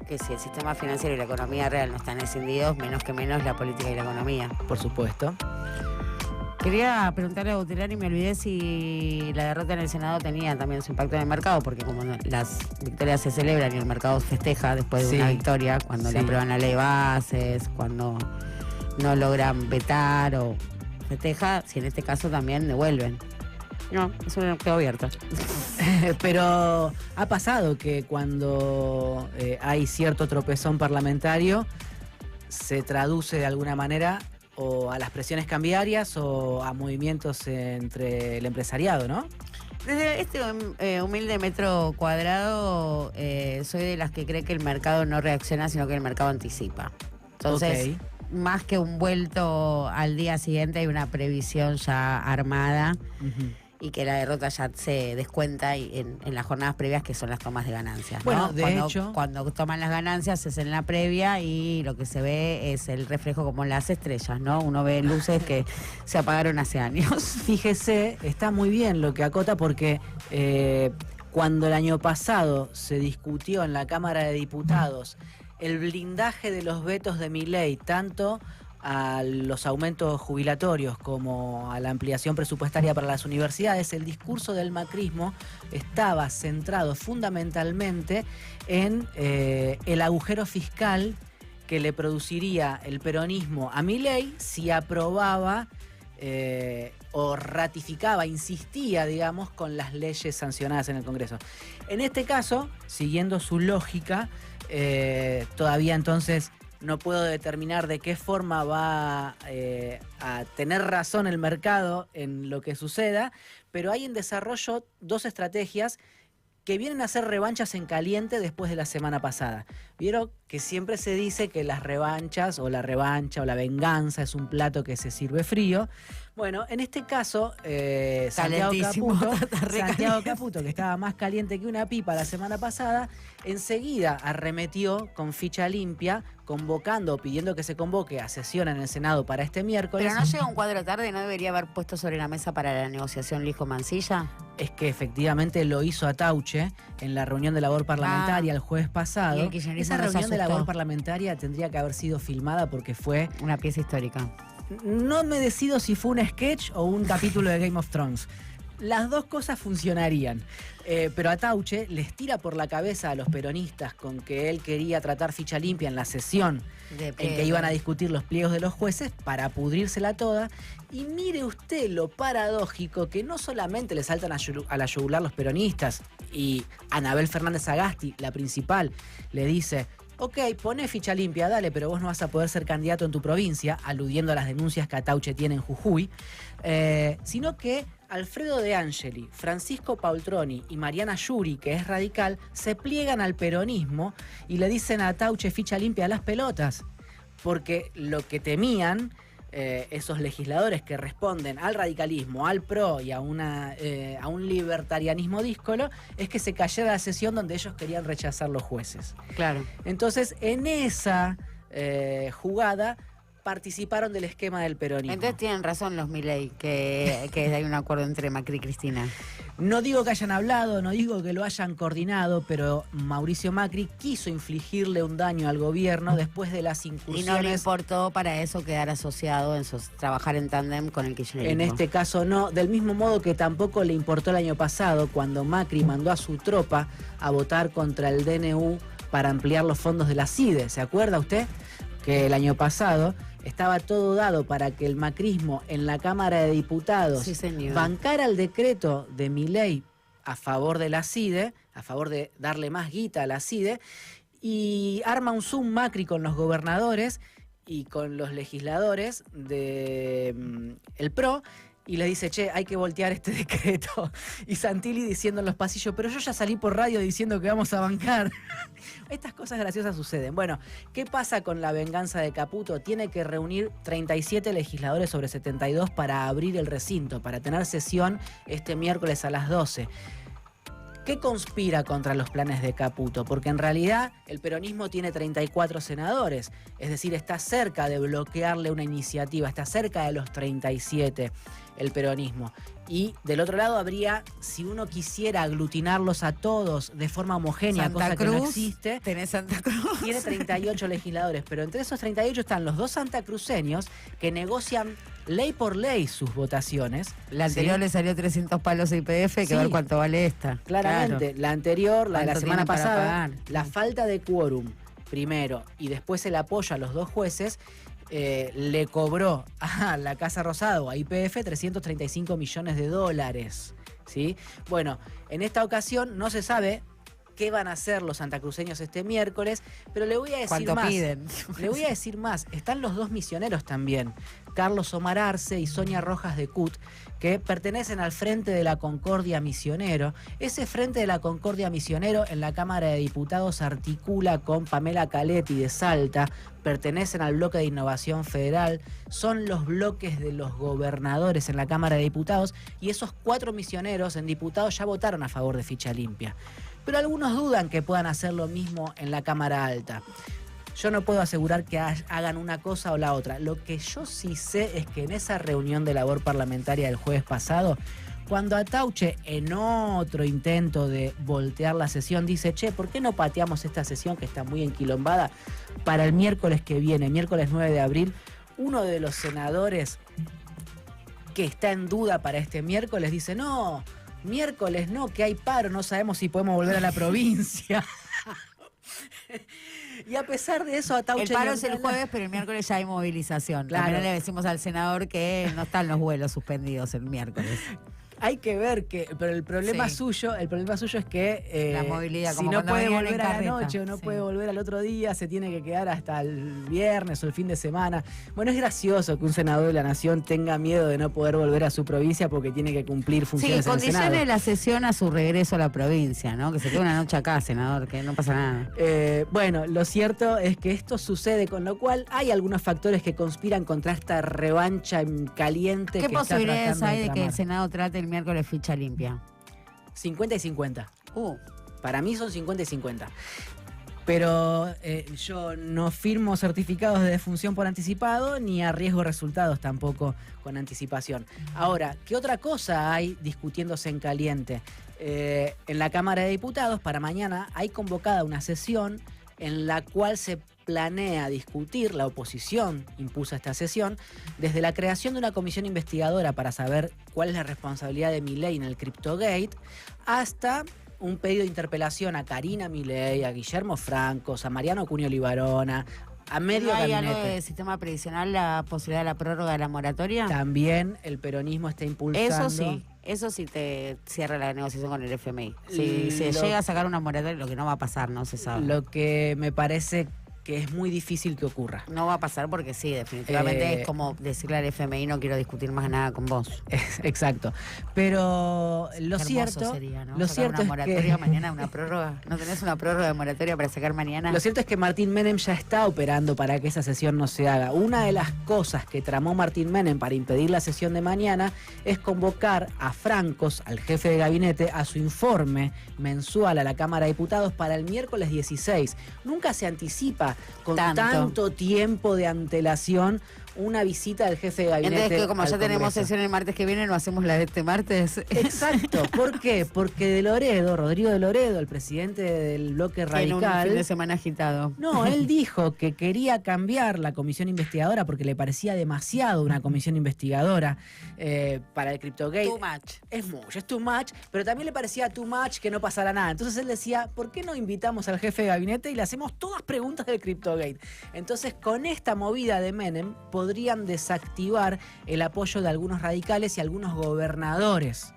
que si el sistema financiero y la economía real no están escindidos, menos que menos la política y la economía. Por supuesto. Quería preguntarle a Butelani y me olvidé si la derrota en el Senado tenía también su impacto en el mercado, porque como las victorias se celebran y el mercado festeja después de una victoria, cuando le aprueban la ley de bases, cuando no logran vetar o festeja, si en este caso también devuelven. No, eso quedó abierto. Pero ha pasado que cuando hay cierto tropezón parlamentario, se traduce de alguna manera o a las presiones cambiarias o a movimientos entre el empresariado, ¿no? Desde este humilde metro cuadrado, soy de las que cree que el mercado no reacciona, sino que el mercado anticipa. Entonces, más que un vuelto al día siguiente, hay una previsión ya armada. Y que la derrota ya se descuenta en las jornadas previas, que son las tomas de ganancias, ¿no? Bueno, de hecho, cuando toman las ganancias es en la previa y lo que se ve es el reflejo como en las estrellas, ¿no? Uno ve luces que se apagaron hace años. Fíjese, está muy bien lo que acota porque cuando el año pasado se discutió en la Cámara de Diputados el blindaje de los vetos de Milei, tanto a los aumentos jubilatorios como a la ampliación presupuestaria para las universidades, el discurso del macrismo estaba centrado fundamentalmente en el agujero fiscal que le produciría el peronismo a Milei si aprobaba o ratificaba, insistía, digamos, con las leyes sancionadas en el Congreso. En este caso, siguiendo su lógica, todavía entonces no puedo determinar de qué forma va a tener razón el mercado en lo que suceda, pero hay en desarrollo dos estrategias que vienen a ser revanchas en caliente después de la semana pasada. Vieron que siempre se dice que las revanchas o la revancha o la venganza es un plato que se sirve frío. Bueno, en este caso, Santiago Caputo, que estaba más caliente que una pipa la semana pasada, enseguida arremetió con ficha limpia, convocando, pidiendo que se convoque a sesión en el Senado para este miércoles. Pero no llega un cuadro tarde, ¿no debería haber puesto sobre la mesa para la negociación Lijo Mansilla? Es que efectivamente lo hizo Atauche en la reunión de labor parlamentaria el jueves pasado. Esa reunión de labor parlamentaria tendría que haber sido filmada porque fue una pieza histórica. No me decido si fue un sketch o un capítulo de Game of Thrones. Las dos cosas funcionarían. Pero Atauche les tira por la cabeza a los peronistas con que él quería tratar ficha limpia en la sesión en que iban a discutir los pliegos de los jueces para pudrírsela toda. Y mire usted lo paradójico que no solamente le saltan a la yugular los peronistas, y Anabel Fernández Agasti, la principal, le dice: ok, poné ficha limpia, dale, pero vos no vas a poder ser candidato en tu provincia, aludiendo a las denuncias que Atauche tiene en Jujuy, sino que Alfredo De Angeli, Francisco Paultroni y Mariana Yuri, que es radical, se pliegan al peronismo y le dicen a Atauche ficha limpia a las pelotas, porque lo que temían esos legisladores que responden al radicalismo, al PRO y a un libertarianismo díscolo, es que se cayera la sesión donde ellos querían rechazar los jueces. Claro. Entonces, en esa jugada, participaron del esquema del peronismo. Entonces tienen razón los Milei, que hay un acuerdo entre Macri y Cristina. No digo que hayan hablado, no digo que lo hayan coordinado, pero Mauricio Macri quiso infligirle un daño al gobierno después de las incursiones. Y no le importó para eso quedar asociado, trabajar en tándem con el kirchnerismo. En este caso no, del mismo modo que tampoco le importó el año pasado cuando Macri mandó a su tropa a votar contra el DNU para ampliar los fondos de la CIDE. ¿Se acuerda usted? Que el año pasado estaba todo dado para que el macrismo en la Cámara de Diputados bancara el decreto de Milei a favor de la CIDE, a favor de darle más guita a la CIDE, y arma un Zoom Macri con los gobernadores y con los legisladores de el PRO, y le dice, che, hay que voltear este decreto. Y Santilli diciendo en los pasillos, pero yo ya salí por radio diciendo que vamos a bancar. Estas cosas graciosas suceden. Bueno, ¿qué pasa con la venganza de Caputo? Tiene que reunir 37 legisladores sobre 72 para abrir el recinto, para tener sesión este miércoles a las 12. ¿Qué conspira contra los planes de Caputo? Porque en realidad el peronismo tiene 34 senadores, es decir, está cerca de bloquearle una iniciativa, está cerca de los 37 el peronismo. Y del otro lado habría, si uno quisiera aglutinarlos a todos de forma homogénea, cosa que no existe, tenés Santa Cruz. Tiene 38 legisladores, pero entre esos 38 están los 2 santacruceños que negocian ley por ley sus votaciones. La anterior le salió 300 palos a YPF, que ver cuánto vale esta. Claramente, claro. La anterior, la de la semana pasada, la Sí. falta de quórum, primero, y después el apoyo a los 2 jueces, le cobró a la Casa Rosada o a YPF 335 millones de dólares. ¿Sí? Bueno, en esta ocasión no se sabe qué van a hacer los santacruceños este miércoles, pero le voy a decir ¿cuánto más. piden? Le voy a decir más. Están los 2 misioneros también, Carlos Omar Arce y Sonia Rojas de Cut, que pertenecen al Frente de la Concordia Misionero. Ese Frente de la Concordia Misionero en la Cámara de Diputados articula con Pamela Caletti de Salta, pertenecen al bloque de Innovación Federal, son los bloques de los gobernadores en la Cámara de Diputados, y esos 4 misioneros en diputados ya votaron a favor de ficha limpia. Pero algunos dudan que puedan hacer lo mismo en la Cámara Alta. Yo no puedo asegurar que hagan una cosa o la otra. Lo que yo sí sé es que en esa reunión de labor parlamentaria del jueves pasado, cuando Atauche, en otro intento de voltear la sesión, dice, che, ¿por qué no pateamos esta sesión que está muy enquilombada para el miércoles que viene, miércoles 9 de abril? Uno de los senadores que está en duda para este miércoles dice, no, miércoles no, que hay paro, no sabemos si podemos volver a la provincia. Y a pesar de eso, Atauche... El paro es el jueves, pero el miércoles ya hay movilización. Claro. También le decimos al senador que no están los vuelos suspendidos el miércoles. Hay que ver que, pero el problema Sí. suyo es que La movilidad, si como no cuando puede venían volver en a la carreta. noche o no Sí. puede volver al otro día, se tiene que quedar hasta el viernes o el fin de semana. Bueno, es gracioso que un senador de la Nación tenga miedo de no poder volver a su provincia porque tiene que cumplir Sí, funciones en el Senado. condicione la sesión a su regreso a la provincia, ¿no? Que se quede una noche acá, senador, que no pasa nada. Bueno, lo cierto es que esto sucede, con lo cual hay algunos factores que conspiran contra esta revancha en caliente. ¿Qué que está posibilidades tratando hay de que el tramar. Senado trate el miércoles ficha limpia? 50 y 50. Para mí son 50 y 50. Pero yo no firmo certificados de defunción por anticipado ni arriesgo resultados tampoco con anticipación. Ahora, ¿qué otra cosa hay discutiéndose en caliente? En la Cámara de Diputados para mañana hay convocada una sesión en la cual se planea discutir, la oposición impulsa esta sesión, desde la creación de una comisión investigadora para saber cuál es la responsabilidad de Milei en el Cryptogate, hasta un pedido de interpelación a Karina Milei, a Guillermo Franco, a Mariano Cunio Libarona, a medio ¿No hay gabinete. algo del sistema previsional, la posibilidad de la prórroga de la moratoria? También el peronismo está impulsando. Eso sí te cierra la negociación con el FMI. Si se Lo- llega a sacar una moratoria, lo que no va a pasar, no se sabe. Lo que me parece que es muy difícil que ocurra. No va a pasar porque sí, definitivamente es como decirle al FMI no quiero discutir más nada con vos. Exacto. Pero lo Qué hermoso cierto, sería, ¿no? lo Sacar cierto una es moratoria que mañana, una prórroga. ¿No tenés una prórroga de moratoria para sacar mañana? lo cierto es que Martín Menem ya está operando para que esa sesión no se haga. Una de las cosas que tramó Martín Menem para impedir la sesión de mañana es convocar a Francos, al jefe de gabinete, a su informe mensual a la Cámara de Diputados para el miércoles 16. Nunca se anticipa justifica con Tanto. tanto tiempo de antelación una visita del jefe de gabinete? Entonces, que como al ya tenemos Congreso? sesión el martes que viene, ¿no hacemos la de este martes? Exacto. ¿Por qué? Porque Rodrigo de Loredo, el presidente del bloque Tiene un radical, fin de semana agitado. no, él dijo que quería cambiar la comisión investigadora porque le parecía demasiado una comisión investigadora para el CryptoGate. Too much. Es mucho, es too much, pero también le parecía too much que no pasara nada. Entonces él decía, ¿por qué no invitamos al jefe de gabinete y le hacemos todas preguntas del CryptoGate? Entonces, con esta movida de Menem, podrían desactivar el apoyo de algunos radicales y algunos gobernadores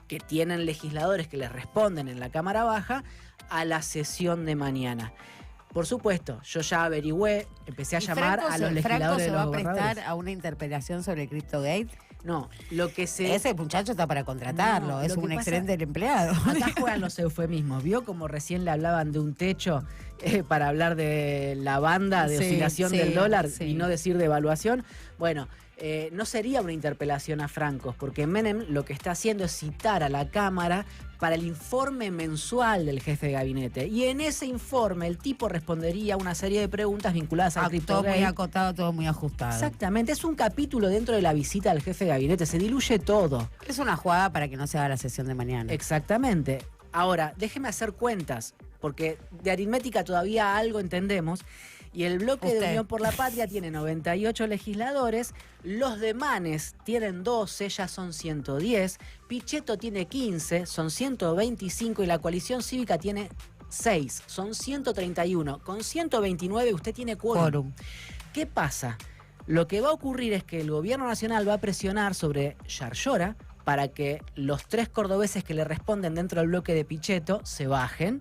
que tienen legisladores que les responden en la Cámara Baja a la sesión de mañana. Por supuesto, yo ya averigüé, empecé a llamar a los legisladores ¿Franco de se los va a gobernadores. prestar a una interpelación sobre CryptoGate? No, lo que se... Ese muchacho está para contratarlo, No, es lo que un pasa- excelente empleado. Acá juegan los eufemismos. ¿Vio como recién le hablaban de un techo para hablar de la banda, de Sí, oscilación sí, del dólar sí. y no decir devaluación? Bueno, no sería una interpelación a Francos, porque Menem lo que está haciendo es citar a la Cámara para el informe mensual del jefe de gabinete. Y en ese informe el tipo respondería a una serie de preguntas vinculadas al Todo muy CryptoGate. acotado, todo muy ajustado. Exactamente, es un capítulo dentro de la visita del jefe de gabinete, se diluye todo. Es una jugada para que no se haga la sesión de mañana. Exactamente. Ahora, déjeme hacer cuentas, porque de aritmética todavía algo entendemos. Y el bloque de Usted. Unión por la Patria tiene 98 legisladores, los de Manes tienen 12, ya son 110, Pichetto tiene 15, son 125 y la coalición cívica tiene 6, son 131. Con 129 usted tiene quórum. Quórum. ¿Qué pasa? Lo que va a ocurrir es que el gobierno nacional va a presionar sobre Yarlora para que los 3 cordobeses que le responden dentro del bloque de Pichetto se bajen.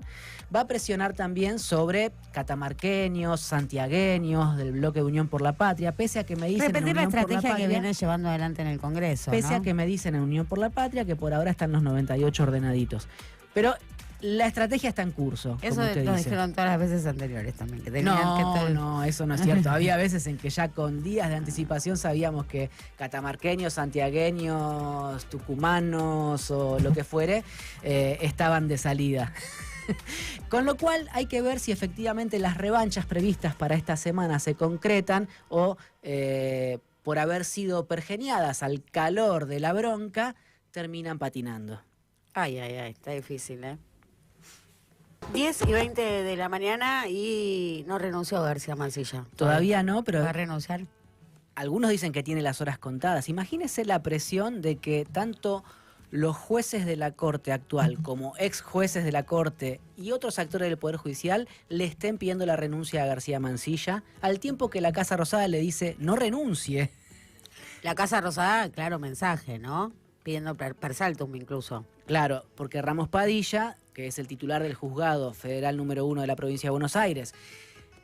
Va a presionar también sobre catamarqueños, santiagueños del bloque de Unión por la Patria, pese a que me dicen Repetir en la Unión por estrategia que Patria, viene llevando adelante en el Congreso, pese ¿no? a que me dicen en Unión por la Patria que por ahora están los 98 ordenaditos. Pero la estrategia está en curso, Eso como usted lo dice. dijeron todas las veces anteriores también. Que tenían que No, eso no es cierto. Había veces en que ya con días de anticipación sabíamos que catamarqueños, santiagueños, tucumanos o lo que fuere estaban de salida. Con lo cual hay que ver si efectivamente las revanchas previstas para esta semana se concretan o por haber sido pergeniadas al calor de la bronca terminan patinando. Ay, está difícil, ¿eh? 10:20 de la mañana y no renunció García Mansilla. Todavía no, pero ¿Va a renunciar? algunos dicen que tiene las horas contadas. Imagínese la presión de que tanto los jueces de la Corte actual como ex jueces de la Corte y otros actores del Poder Judicial le estén pidiendo la renuncia a García Mansilla, al tiempo que la Casa Rosada le dice no renuncie. La Casa Rosada, claro, mensaje, ¿no? Pidiendo per saltum incluso. Claro, porque Ramos Padilla, que es el titular del juzgado federal número 1 de la provincia de Buenos Aires,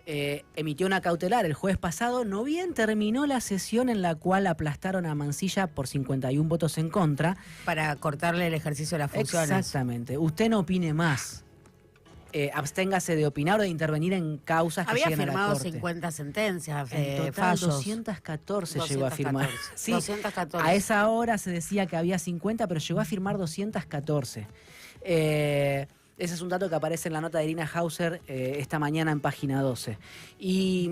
emitió una cautelar el jueves pasado, no bien terminó la sesión en la cual aplastaron a Mansilla por 51 votos en contra. Para cortarle el ejercicio de las funciones. Exactamente. Usted no opine más. Absténgase de opinar o de intervenir en causas que Había lleguen a la firmado Corte. 50 sentencias, En total, fallos. 214 llegó a firmar. 214. Sí, 214. a esa hora se decía que había 50, pero llegó a firmar 214. Ese es un dato que aparece en la nota de Irina Hauser esta mañana en página 12. Y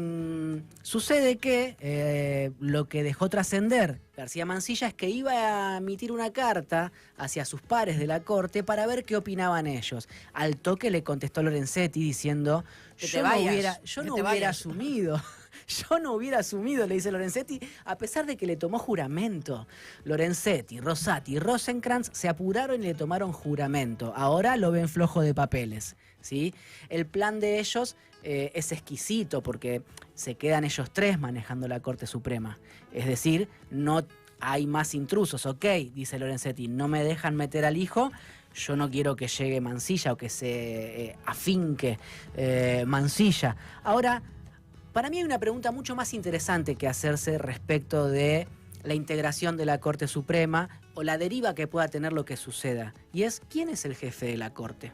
sucede que lo que dejó trascender García Mansilla es que iba a emitir una carta hacia sus pares de la Corte para ver qué opinaban ellos. Al toque le contestó Lorenzetti diciendo, Que te yo no vayas, hubiera, que te hubiera vayas". asumido. Yo no hubiera asumido, le dice Lorenzetti, a pesar de que le tomó juramento. Lorenzetti, Rosati y Rosenkrantz se apuraron y le tomaron juramento. Ahora lo ven flojo de papeles, ¿sí? El plan de ellos es exquisito porque se quedan ellos 3 manejando la Corte Suprema. Es decir, no hay más intrusos. Ok, dice Lorenzetti, no me dejan meter al hijo. Yo no quiero que llegue Mansilla o que se afinque Mansilla. Ahora, para mí hay una pregunta mucho más interesante que hacerse respecto de la integración de la Corte Suprema o la deriva que pueda tener lo que suceda. Y es, ¿quién es el jefe de la Corte?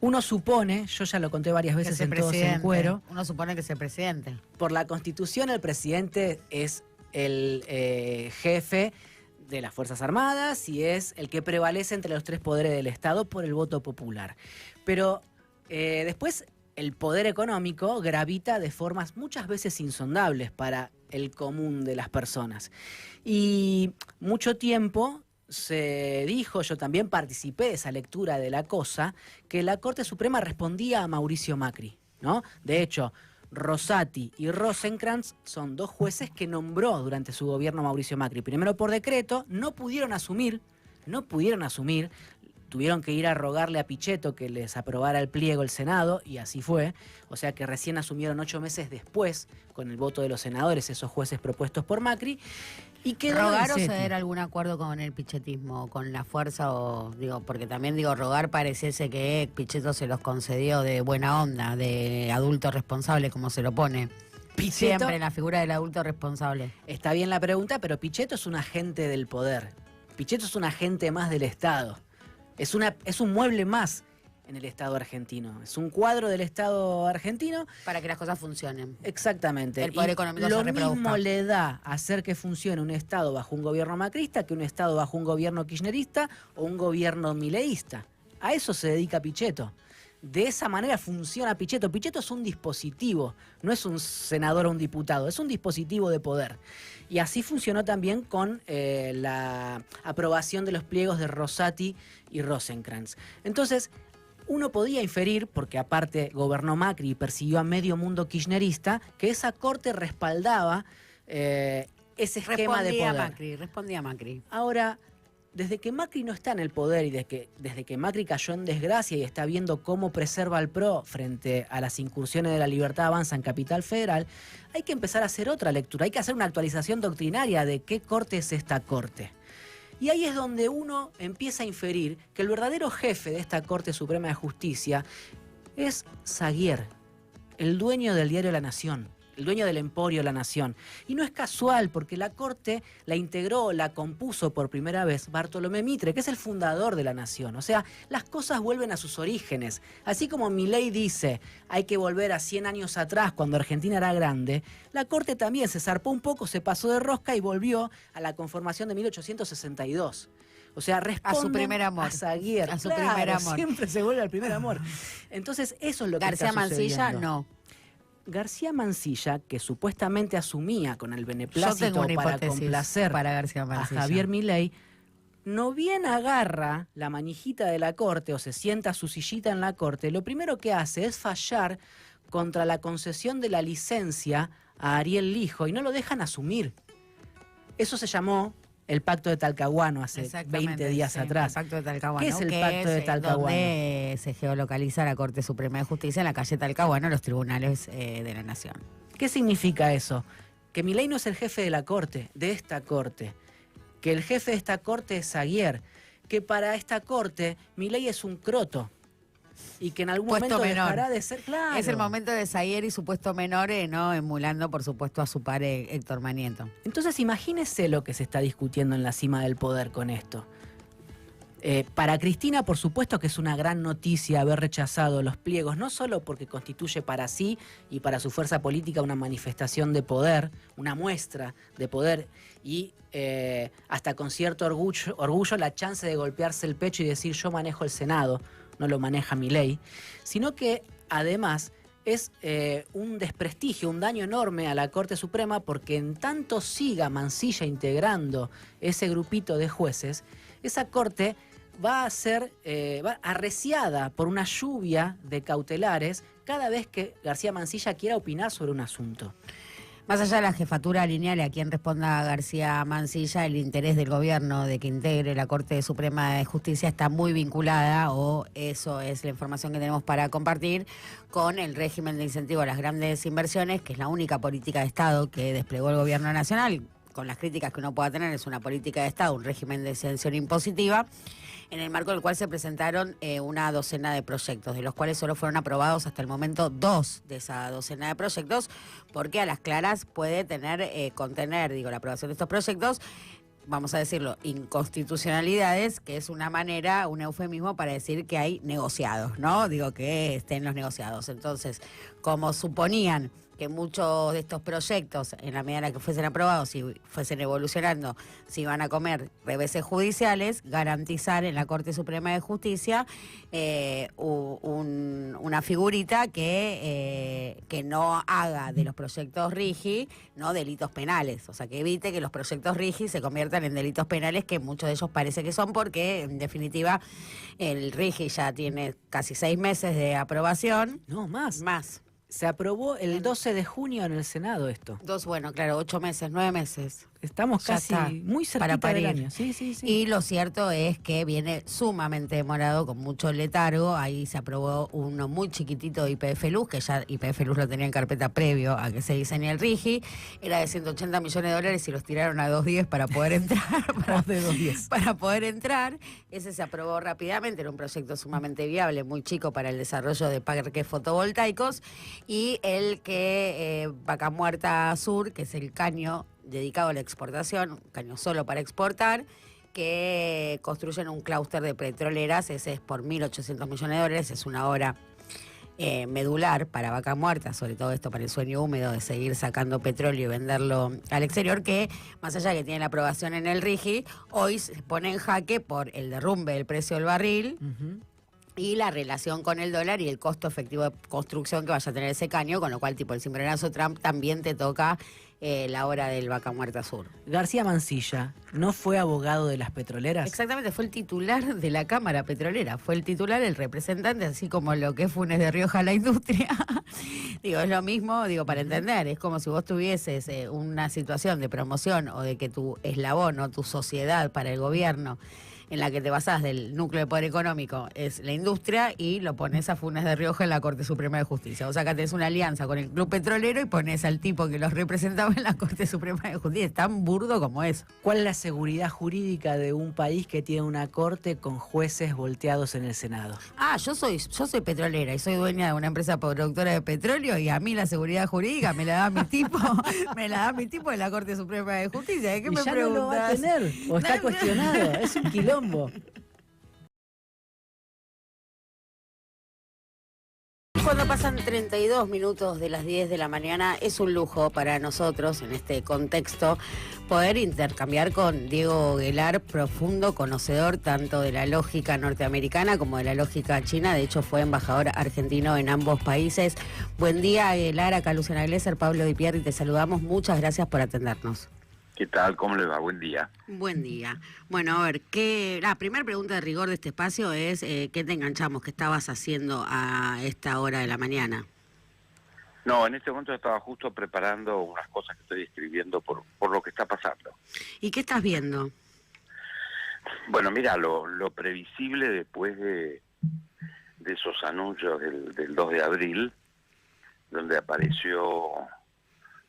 Uno supone, yo ya lo conté varias veces en Todos en Cuero, Uno supone que es el presidente. por la Constitución el presidente es el jefe de las Fuerzas Armadas y es el que prevalece entre los 3 poderes del Estado por el voto popular. Pero después el poder económico gravita de formas muchas veces insondables para el común de las personas. Y mucho tiempo se dijo, yo también participé de esa lectura de la cosa, que la Corte Suprema respondía a Mauricio Macri, ¿no? De hecho, Rosati y Rosenkrantz son dos jueces que nombró durante su gobierno Mauricio Macri. Primero por decreto, no pudieron asumir, tuvieron que ir a rogarle a Pichetto que les aprobara el pliego el Senado, y así fue. O sea que recién asumieron 8 meses después, con el voto de los senadores, esos jueces propuestos por Macri. Y quedó ¿Rogar o Donizetti. ceder algún acuerdo con el pichetismo, con la fuerza? O digo, porque también digo, rogar pareciese que Pichetto se los concedió de buena onda, de adulto responsable, como se lo pone. Pichetto, Siempre la figura del adulto responsable. está bien la pregunta, pero Pichetto es un agente del poder. Pichetto es un agente más del Estado. Es un mueble más en el Estado argentino. Es un cuadro del Estado argentino. Para que las cosas funcionen. Exactamente. El poder Y económico lo se reproduzca. mismo le da hacer que funcione un Estado bajo un gobierno macrista que un Estado bajo un gobierno kirchnerista o un gobierno mileísta. A eso se dedica Pichetto. De esa manera funciona Pichetto. Pichetto es un dispositivo, no es un senador o un diputado, es un dispositivo de poder. Y así funcionó también con la aprobación de los pliegos de Rosati y Rosenkrantz. Entonces, uno podía inferir, porque aparte gobernó Macri y persiguió a medio mundo kirchnerista, que esa corte respaldaba ese esquema de poder. Respondía Macri. Ahora, desde que Macri no está en el poder y desde que Macri cayó en desgracia y está viendo cómo preserva al PRO frente a las incursiones de la Libertad Avanza en Capital Federal, hay que empezar a hacer otra lectura, hay que hacer una actualización doctrinaria de qué corte es esta corte. Y ahí es donde uno empieza a inferir que el verdadero jefe de esta Corte Suprema de Justicia es Saguier, el dueño del diario La Nación, el dueño del emporio La Nación. Y no es casual, porque la Corte la integró, la compuso por primera vez Bartolomé Mitre, que es el fundador de La Nación. O sea, las cosas vuelven a sus orígenes. Así como Milei dice, hay que volver a 100 años atrás, cuando Argentina era grande, la Corte también se zarpó un poco, se pasó de rosca y volvió a la conformación de 1862. O sea, responde a su primer amor. A Saguier. A su Claro, primer amor. Siempre se vuelve al primer amor. Entonces, eso es lo que García está Mansilla, sucediendo. no. García Mansilla, que supuestamente asumía con el Yo tengo beneplácito una para hipótesis complacer para García a Mansilla. Javier Milei, no bien agarra la manijita de la Corte o se sienta a su sillita en la Corte, lo primero que hace es fallar contra la concesión de la licencia a Ariel Lijo y no lo dejan asumir. Eso se llamó el Pacto de Talcahuano hace 20 días sí, atrás. El Pacto de Talcahuano. ¿Qué es el Pacto de Talcahuano? Donde se geolocaliza la Corte Suprema de Justicia en la calle Talcahuano, los tribunales de la Nación. ¿Qué significa eso? Que Milei no es el jefe de la Corte, de esta Corte. Que el jefe de esta Corte es Saguier. Que para esta Corte Milei es un croto. Y que en algún Puesto momento menor. dejará de ser... Claro. Es el momento de Saguier y su puesto menor, ¿no? Emulando, por supuesto, a su padre Héctor Manieto. Entonces imagínese lo que se está discutiendo en la cima del poder con esto. Para Cristina, por supuesto que es una gran noticia haber rechazado los pliegos, no solo porque constituye para sí y para su fuerza política una manifestación de poder, una muestra de poder y hasta con cierto orgullo la chance de golpearse el pecho y decir yo manejo el Senado, no lo maneja Milei, sino que además es un desprestigio, un daño enorme a la Corte Suprema porque en tanto siga Mansilla integrando ese grupito de jueces, esa Corte va a ser arreciada por una lluvia de cautelares cada vez que García Mansilla quiera opinar sobre un asunto. Más allá de la jefatura lineal, a quien responda García Mansilla, el interés del gobierno de que integre la Corte Suprema de Justicia está muy vinculada, o eso es la información que tenemos para compartir, con el régimen de incentivo a las grandes inversiones, que es la única política de Estado que desplegó el gobierno nacional. Con las críticas que uno pueda tener, es una política de Estado, un régimen de exención impositiva, en el marco del cual se presentaron una docena de proyectos, de los cuales solo fueron aprobados hasta el momento 2 de esa docena de proyectos, porque a las claras puede contener, la aprobación de estos proyectos, vamos a decirlo, inconstitucionalidades, que es una manera, un eufemismo para decir que hay negociados, ¿no? Que estén los negociados. Entonces, como suponían que muchos de estos proyectos, en la medida en la que fuesen aprobados y fuesen evolucionando, se iban a comer reveses judiciales, garantizar en la Corte Suprema de Justicia una figurita que no haga de los proyectos RIGI, ¿no?, delitos penales, o sea, que evite que los proyectos RIGI se conviertan en delitos penales, que muchos de ellos parece que son, porque en definitiva el RIGI ya tiene casi 6 meses de aprobación. No, más. Más. Se aprobó el 12 de junio en el Senado esto. Bueno, claro, 8 meses, 9 meses. Estamos Ya casi está, muy cerquita para del parir. año. Sí, sí, sí. Y lo cierto es que viene sumamente demorado, con mucho letargo. Ahí se aprobó uno muy chiquitito de YPF Luz, que ya YPF Luz lo tenía en carpeta previo a que se diseñe el RIGI. Era de 180 millones de dólares y los tiraron a 210 para poder entrar. Para poder entrar. Ese se aprobó rápidamente, era un proyecto sumamente viable, muy chico para el desarrollo de parques fotovoltaicos. Y el que Vaca Muerta Sur, que es el caño dedicado a la exportación, un caño solo para exportar, que construyen un clúster de petroleras. Ese es por 1.800 millones de dólares, es una obra medular para Vaca Muerta, sobre todo esto para el sueño húmedo de seguir sacando petróleo y venderlo al exterior, que más allá de que tiene la aprobación en el RIGI, hoy se pone en jaque por el derrumbe del precio del barril. Y la relación con el dólar y el costo efectivo de construcción que vaya a tener ese caño, con lo cual, tipo, el cimbronazo Trump también te toca la hora del Vaca Muerta Sur. García Mansilla, ¿no fue abogado de las petroleras? Exactamente, fue el titular de la Cámara Petrolera, fue el titular, el representante, así como lo que es Funes de Rioja a la industria. Digo, es lo mismo, digo, para entender, es como si vos tuvieses una situación de promoción o de que tu eslabón o tu sociedad para el gobierno en la que te basás del núcleo de poder económico es la industria, y lo pones a Funes de Rioja en la Corte Suprema de Justicia. O sea, acá tenés una alianza con el Club Petrolero y pones al tipo que los representaba en la Corte Suprema de Justicia. Es tan burdo como eso. ¿Cuál es la seguridad jurídica de un país que tiene una corte con jueces volteados en el Senado? Yo soy petrolera y soy dueña de una empresa productora de petróleo, y a mí la seguridad jurídica me la da mi tipo, en la Corte Suprema de Justicia. ¿De qué me ya preguntas? No lo va a tener, o está cuestionado, es un quilombo. Cuando pasan 32 minutos de las 10 de la mañana, es un lujo para nosotros, en este contexto, poder intercambiar con Diego Guelar, profundo conocedor tanto de la lógica norteamericana como de la lógica china. De hecho, fue embajador argentino en ambos países. Buen día, Guelar. Acá Luciana Glesser, Pablo Di Pierri, te saludamos. Muchas gracias por atendernos. ¿Qué tal? ¿Cómo le va? Buen día. Buen día. Bueno, a ver, la primera pregunta de rigor de este espacio es ¿qué te enganchamos? ¿Qué estabas haciendo a esta hora de la mañana? No, en este momento estaba justo preparando unas cosas que estoy escribiendo por lo que está pasando. ¿Y qué estás viendo? Bueno, mira, lo previsible después de esos anuncios del 2 de abril, donde apareció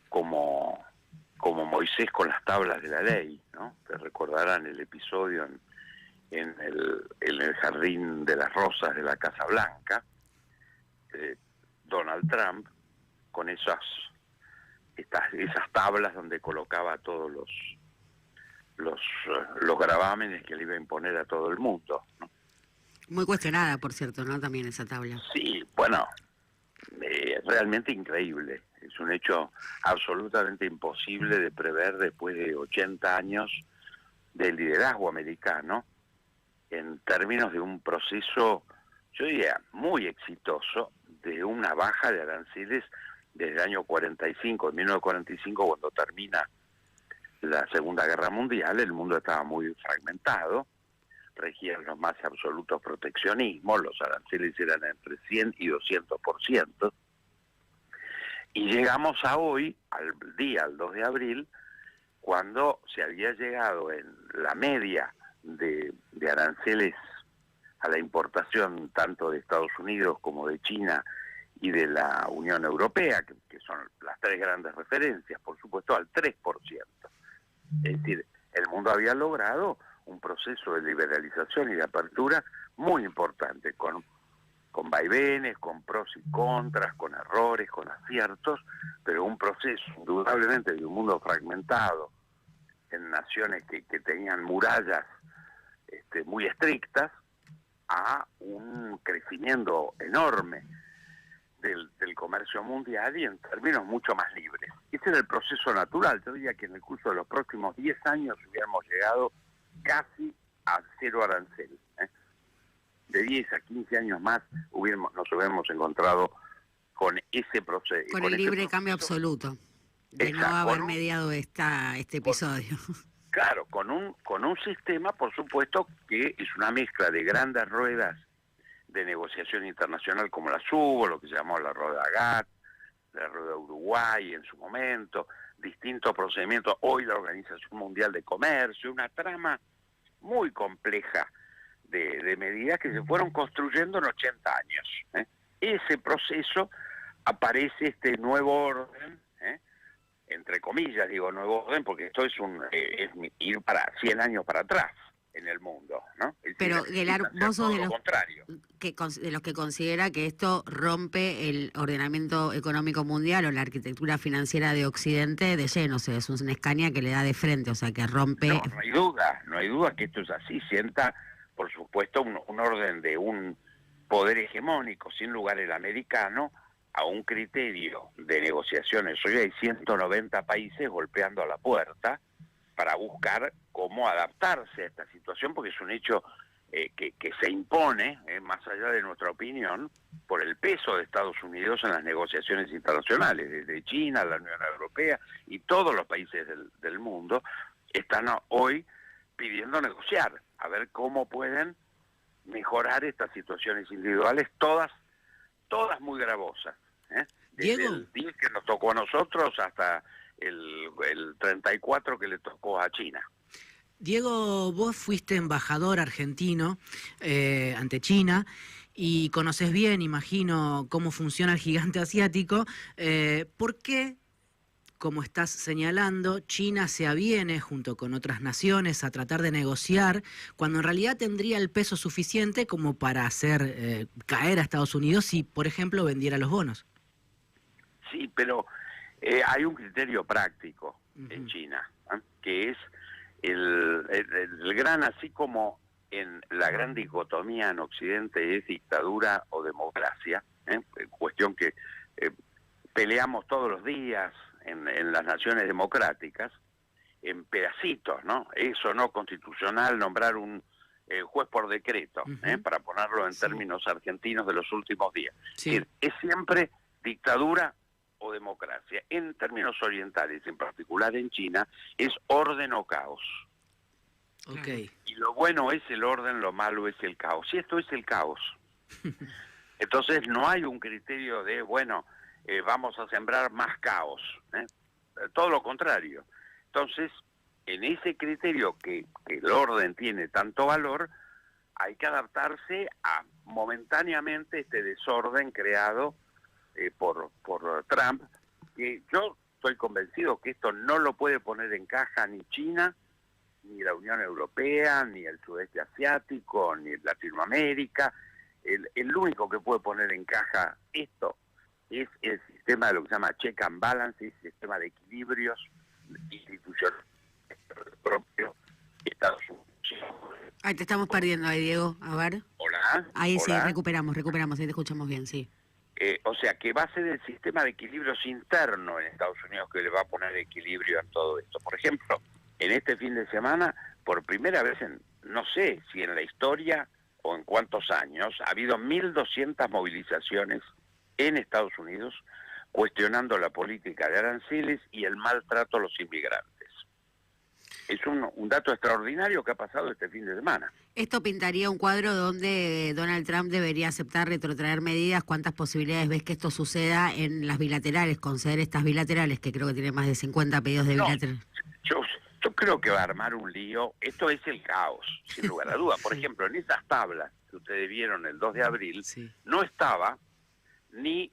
como Moisés con las tablas de la ley, ¿no? Te recordarán el episodio en el Jardín de las Rosas de la Casa Blanca, Donald Trump, con esas tablas donde colocaba todos los gravámenes que le iba a imponer a todo el mundo, ¿no? Muy cuestionada, por cierto, ¿no? También esa tabla. Sí, bueno, realmente increíble. Es un hecho absolutamente imposible de prever después de 80 años del liderazgo americano, en términos de un proceso, yo diría, muy exitoso, de una baja de aranceles desde el año 45, en 1945, cuando termina la Segunda Guerra Mundial. El mundo estaba muy fragmentado, regían los más absolutos proteccionismos, los aranceles eran entre 100 y 200%, y llegamos a hoy, al 2 de abril, cuando se había llegado en la media de aranceles a la importación tanto de Estados Unidos como de China y de la Unión Europea, que son las tres grandes referencias, por supuesto, al 3%. Es decir, el mundo había logrado un proceso de liberalización y de apertura muy importante, con vaivenes, con pros y contras, con errores, con aciertos, pero un proceso indudablemente de un mundo fragmentado, en naciones que tenían murallas muy estrictas, a un crecimiento enorme del comercio mundial y en términos mucho más libres. Ese era el proceso natural. Yo diría que en el curso de los próximos 10 años hubiéramos llegado casi a cero arancel. De 10 a 15 años más nos hubiéramos encontrado con ese proceso. Con el libre cambio absoluto, de no haber mediado este episodio. Claro, con un sistema, por supuesto, que es una mezcla de grandes ruedas de negociación internacional como las hubo, lo que se llamó la rueda GATT, la rueda Uruguay en su momento, distintos procedimientos, hoy la Organización Mundial de Comercio, una trama muy compleja de medidas que se fueron construyendo en 80 años. Ese proceso aparece este nuevo orden, entre comillas digo nuevo orden, porque esto es ir para 100 años para atrás en el mundo, ¿no? Pero, Guelar, vos sos de los los que considera que esto rompe el ordenamiento económico mundial o la arquitectura financiera de Occidente de lleno, o sea, es una escaña que le da de frente, o sea, que rompe... No hay duda que esto es así, sienta, por supuesto, un orden de un poder hegemónico, sin lugar el americano, a un criterio de negociaciones. Hoy hay 190 países golpeando a la puerta para buscar cómo adaptarse a esta situación, porque es un hecho que se impone, más allá de nuestra opinión, por el peso de Estados Unidos en las negociaciones internacionales, desde China, la Unión Europea y todos los países del mundo están hoy pidiendo negociar, a ver cómo pueden mejorar estas situaciones individuales, todas muy gravosas. Desde Diego, el 10 que nos tocó a nosotros hasta el 34 que le tocó a China. Diego, vos fuiste embajador argentino ante China y conoces bien, imagino, cómo funciona el gigante asiático. ¿Por qué, como estás señalando, China se aviene junto con otras naciones a tratar de negociar cuando en realidad tendría el peso suficiente como para hacer caer a Estados Unidos si, por ejemplo, vendiera los bonos? Sí, pero hay un criterio práctico en China, que es el gran, así como en la gran dicotomía en Occidente es dictadura o democracia, cuestión que peleamos todos los días en las naciones democráticas, en pedacitos, ¿no? Eso no constitucional, nombrar un juez por decreto, para ponerlo en términos argentinos de los últimos días. Sí. Es siempre dictadura o democracia. En términos orientales, en particular en China, es orden o caos. Okay. Y lo bueno es el orden, lo malo es el caos. Y esto es el caos. Entonces no hay un criterio de, vamos a sembrar más caos. Todo lo contrario. Entonces, en ese criterio que el orden tiene tanto valor, hay que adaptarse a momentáneamente este desorden creado por Trump, que yo estoy convencido que esto no lo puede poner en caja ni China, ni la Unión Europea, ni el sudeste asiático, ni Latinoamérica. El único que puede poner en caja esto es el sistema de lo que se llama check and balance, el sistema de equilibrios institucionales propio de Estados Unidos. Ay, te estamos perdiendo ahí, Diego, a ver. Hola. Ahí sí, Hola. recuperamos, ahí te escuchamos bien, sí. O sea, que va a ser el sistema de equilibrios interno en Estados Unidos que le va a poner equilibrio en todo esto. Por ejemplo, en este fin de semana, por primera vez, no sé si en la historia o en cuántos años, ha habido 1.200 movilizaciones en Estados Unidos cuestionando la política de aranceles y el maltrato a los inmigrantes. Es un dato extraordinario que ha pasado este fin de semana. Esto pintaría un cuadro donde Donald Trump debería aceptar retrotraer medidas. ¿Cuántas posibilidades ves que esto suceda en las bilaterales, conceder estas bilaterales, que creo que tiene más de 50 pedidos de bilaterales? Yo creo que va a armar un lío. Esto es el caos, sin lugar a duda. Por ejemplo, en esas tablas que ustedes vieron el 2 de abril, no estaba ni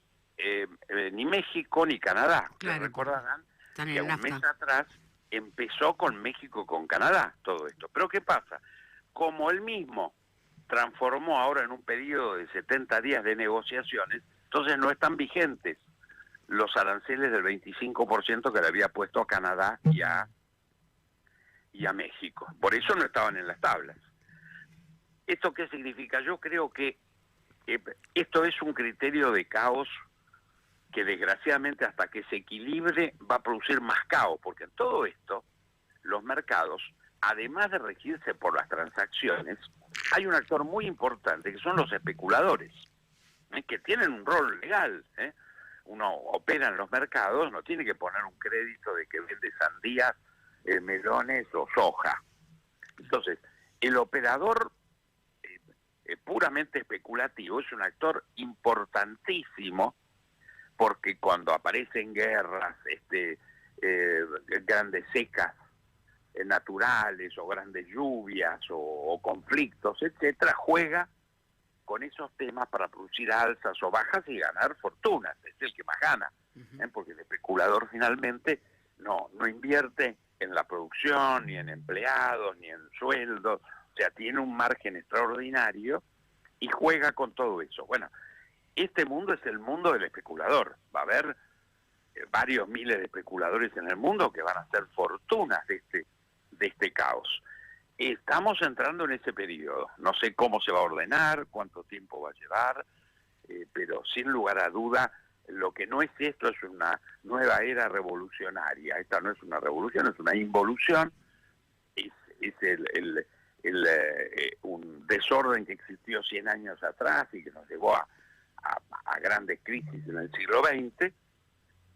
México ni Canadá. Claro. Recordarán Están en que el un mes NAFTA. atrás empezó con México y con Canadá todo esto. Pero ¿qué pasa? Como él mismo transformó ahora en un periodo de 70 días de negociaciones, entonces no están vigentes los aranceles del 25% que le había puesto a Canadá y a México. Por eso no estaban en las tablas. ¿Esto qué significa? Yo creo que esto es un criterio de caos que desgraciadamente hasta que se equilibre va a producir más caos, porque en todo esto los mercados, además de regirse por las transacciones, hay un actor muy importante que son los especuladores, que tienen un rol legal. Uno opera en los mercados, no tiene que poner un crédito de que vende sandías, melones o soja. Entonces, el operador puramente especulativo es un actor importantísimo, porque cuando aparecen guerras, grandes secas naturales o grandes lluvias o conflictos, etcétera, juega con esos temas para producir alzas o bajas y ganar fortunas. Es el que más gana, porque el especulador finalmente no invierte en la producción, ni en empleados, ni en sueldos, o sea, tiene un margen extraordinario y juega con todo eso. Bueno, este mundo es el mundo del especulador. Va a haber varios miles de especuladores en el mundo que van a hacer fortunas de este caos. Estamos entrando en ese periodo. No sé cómo se va a ordenar, cuánto tiempo va a llevar, pero sin lugar a duda, lo que no es esto es una nueva era revolucionaria. Esta no es una revolución, es una involución. Es un desorden que existió 100 años atrás y que nos llevó a grandes crisis en el siglo XX,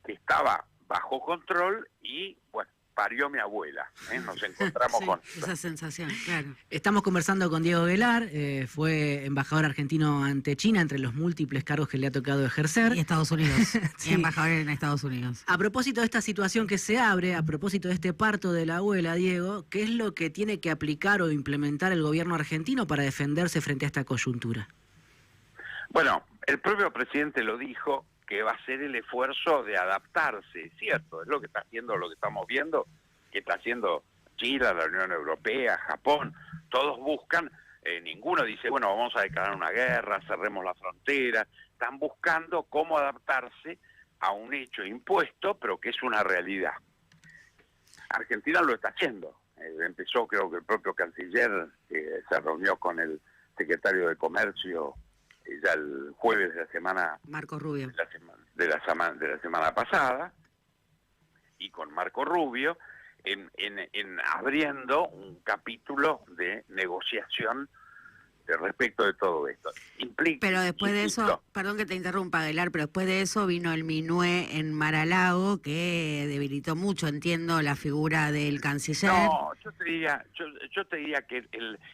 que estaba bajo control y, bueno, parió mi abuela. Nos encontramos sí, con esa sensación, claro. Estamos conversando con Diego Guelar, fue embajador argentino ante China, entre los múltiples cargos que le ha tocado ejercer. Y Estados Unidos, Sí. y embajador en Estados Unidos. A propósito de esta situación que se abre, a propósito de este parto de la abuela, Diego, ¿qué es lo que tiene que aplicar o implementar el gobierno argentino para defenderse frente a esta coyuntura? Bueno, el propio presidente lo dijo, que va a ser el esfuerzo de adaptarse, es cierto, es lo que está haciendo, lo que estamos viendo, que está haciendo Chile, la Unión Europea, Japón, todos buscan, ninguno dice, bueno, vamos a declarar una guerra, cerremos la frontera, están buscando cómo adaptarse a un hecho impuesto, pero que es una realidad. Argentina lo está haciendo, empezó, creo que el propio canciller se reunió con el secretario de Comercio ya el jueves de la semana Marco Rubio. de la semana pasada, y con Marco Rubio en abriendo un capítulo de negociación respecto de todo esto. Pero después de eso, perdón que te interrumpa, Aguilar, pero después de eso vino el minué en Mar-a-Lago, que debilitó mucho, entiendo, la figura del canciller. No, yo te diría que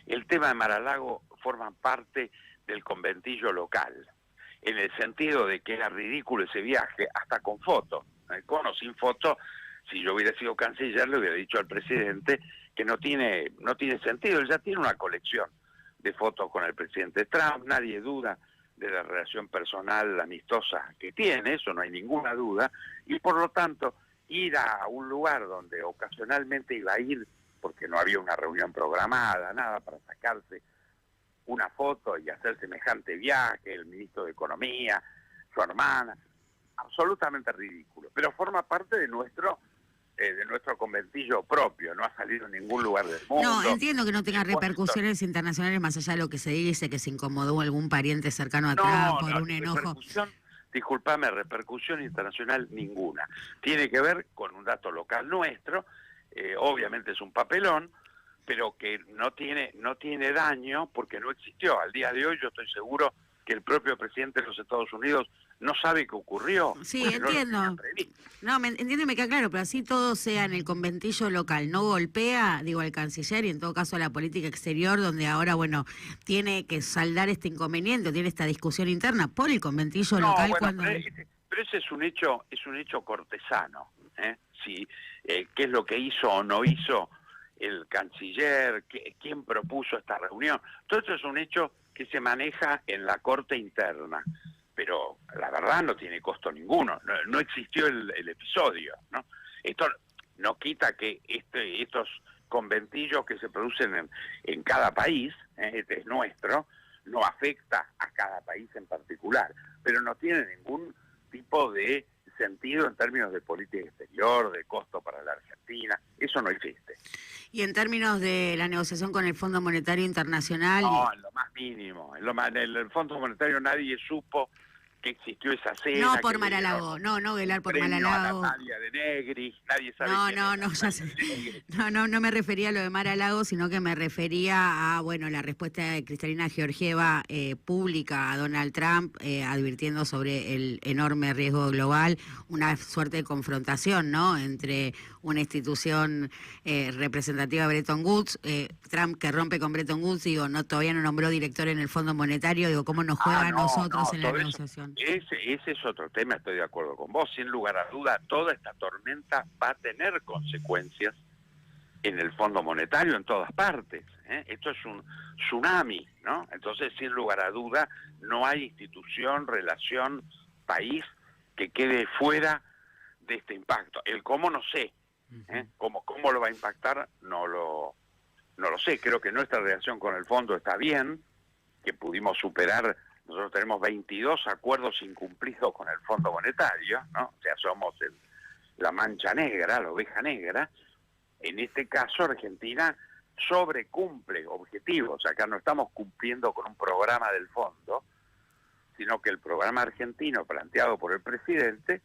el tema de Mar-a-Lago forma parte del conventillo local, en el sentido de que era ridículo ese viaje, hasta con foto, con o sin foto. Si yo hubiera sido canciller, le hubiera dicho al presidente que no tiene sentido. Él ya tiene una colección de fotos con el presidente Trump, nadie duda de la relación personal amistosa que tiene, eso no hay ninguna duda, y por lo tanto ir a un lugar donde ocasionalmente iba a ir, porque no había una reunión programada, nada, para sacarse una foto y hacer semejante viaje, el ministro de Economía, su hermana, absolutamente ridículo, pero forma parte de nuestro conventillo propio, no ha salido en ningún lugar del mundo. No, entiendo que no tenga repercusiones internacionales más allá de lo que se dice, que se incomodó algún pariente cercano a Trump por un enojo. Disculpame, repercusión internacional ninguna. Tiene que ver con un dato local nuestro, obviamente es un papelón, pero que no tiene daño porque no existió. Al día de hoy yo estoy seguro que el propio presidente de los Estados Unidos no sabe qué ocurrió. Sí, entiendo. No, entiendo, me queda claro, pero así todo sea en el conventillo local, no golpea, digo, al canciller y en todo caso a la política exterior, donde ahora, bueno, tiene que saldar este inconveniente, tiene esta discusión interna por el conventillo local. Bueno, pero ese es un hecho cortesano, Si, ¿qué es lo que hizo o no hizo el canciller? ¿Quién propuso esta reunión? Todo eso es un hecho que se maneja en la corte interna, pero la verdad no tiene costo ninguno, no existió el episodio, ¿no? Esto no quita que estos conventillos que se producen en cada país, este es nuestro, no afecta a cada país en particular, pero no tiene ningún tipo de sentido en términos de política exterior, de costo para la Argentina, eso no existe. Y en términos de la negociación con el Fondo Monetario Internacional... No, en lo más mínimo. En el Fondo Monetario nadie supo que existió esa cena. No por que Mar-a-Lago, no velar por premio Mar-a-Lago. a Natalia de Negri, nadie sabe No, quién no, es no, ya sé. Natalia de Negri. No me refería a lo de Mar-a-Lago, sino que me refería a, bueno, la respuesta de Cristalina Georgieva pública a Donald Trump, advirtiendo sobre el enorme riesgo global, una suerte de confrontación, ¿no?, entre una institución representativa de Bretton Woods, Trump que rompe con Bretton Woods, digo, todavía no nombró director en el Fondo Monetario, digo, ¿cómo nos juega a nosotros en la negociación? Ese es otro tema, estoy de acuerdo con vos. Sin lugar a duda, toda esta tormenta va a tener consecuencias en el Fondo Monetario en todas partes. Esto es un tsunami, ¿no? Entonces, sin lugar a duda, no hay institución, relación, país que quede fuera de este impacto. El cómo no sé, cómo lo va a impactar no lo sé. Creo que nuestra relación con el fondo está bien, que pudimos superar. Nosotros tenemos 22 acuerdos incumplidos con el Fondo Monetario, ¿no? O sea, somos la mancha negra, la oveja negra. En este caso, Argentina sobrecumple objetivos. Acá no estamos cumpliendo con un programa del fondo, sino que el programa argentino planteado por el presidente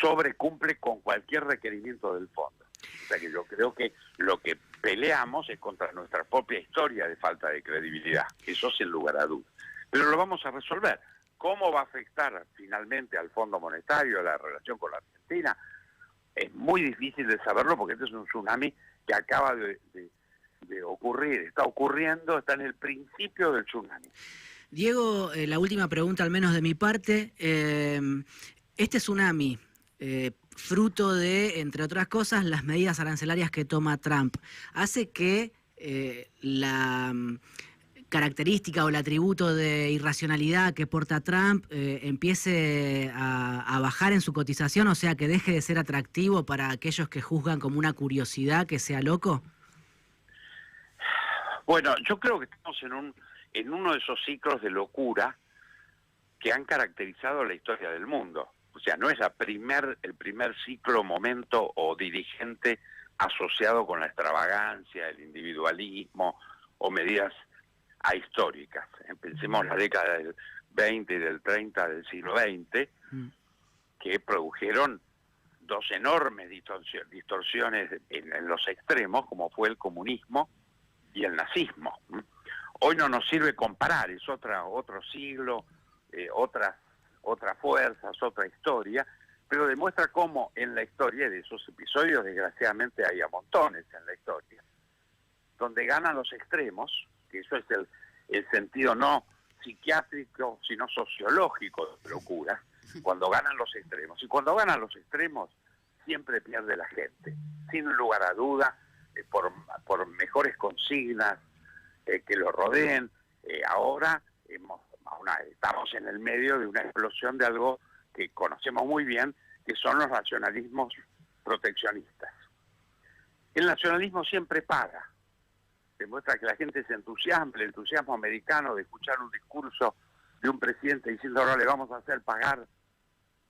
sobrecumple con cualquier requerimiento del fondo. O sea que yo creo que lo que peleamos es contra nuestra propia historia de falta de credibilidad, eso sin lugar a dudas. Pero lo vamos a resolver. ¿Cómo va a afectar finalmente al Fondo Monetario, a la relación con la Argentina? Es muy difícil de saberlo porque este es un tsunami que acaba de ocurrir, está ocurriendo, está en el principio del tsunami. Diego, la última pregunta al menos de mi parte. Este tsunami, fruto de, entre otras cosas, las medidas arancelarias que toma Trump, hace que la característica o el atributo de irracionalidad que porta Trump empiece a bajar en su cotización, o sea, que deje de ser atractivo para aquellos que juzgan como una curiosidad que sea loco? Bueno, yo creo que estamos en uno de esos ciclos de locura que han caracterizado la historia del mundo. O sea, no es el primer ciclo, momento o dirigente asociado con la extravagancia, el individualismo o medidas ahistóricas. Pensemos la década del 20 y del 30 del siglo XX, que produjeron dos enormes distorsiones en los extremos, como fue el comunismo y el nazismo. Hoy no nos sirve comparar, es otro siglo, otras fuerzas, otra historia, pero demuestra cómo en la historia de esos episodios, desgraciadamente hay a montones en la historia, donde ganan los extremos, que eso es el sentido no psiquiátrico, sino sociológico de locura, cuando ganan los extremos. Y cuando ganan los extremos, siempre pierde la gente, sin lugar a duda, por mejores consignas que lo rodeen. Ahora estamos en el medio de una explosión de algo que conocemos muy bien, que son los nacionalismos proteccionistas. El nacionalismo siempre paga. Demuestra que la gente se entusiasma, el entusiasmo americano de escuchar un discurso de un presidente diciendo ahora le vamos a hacer pagar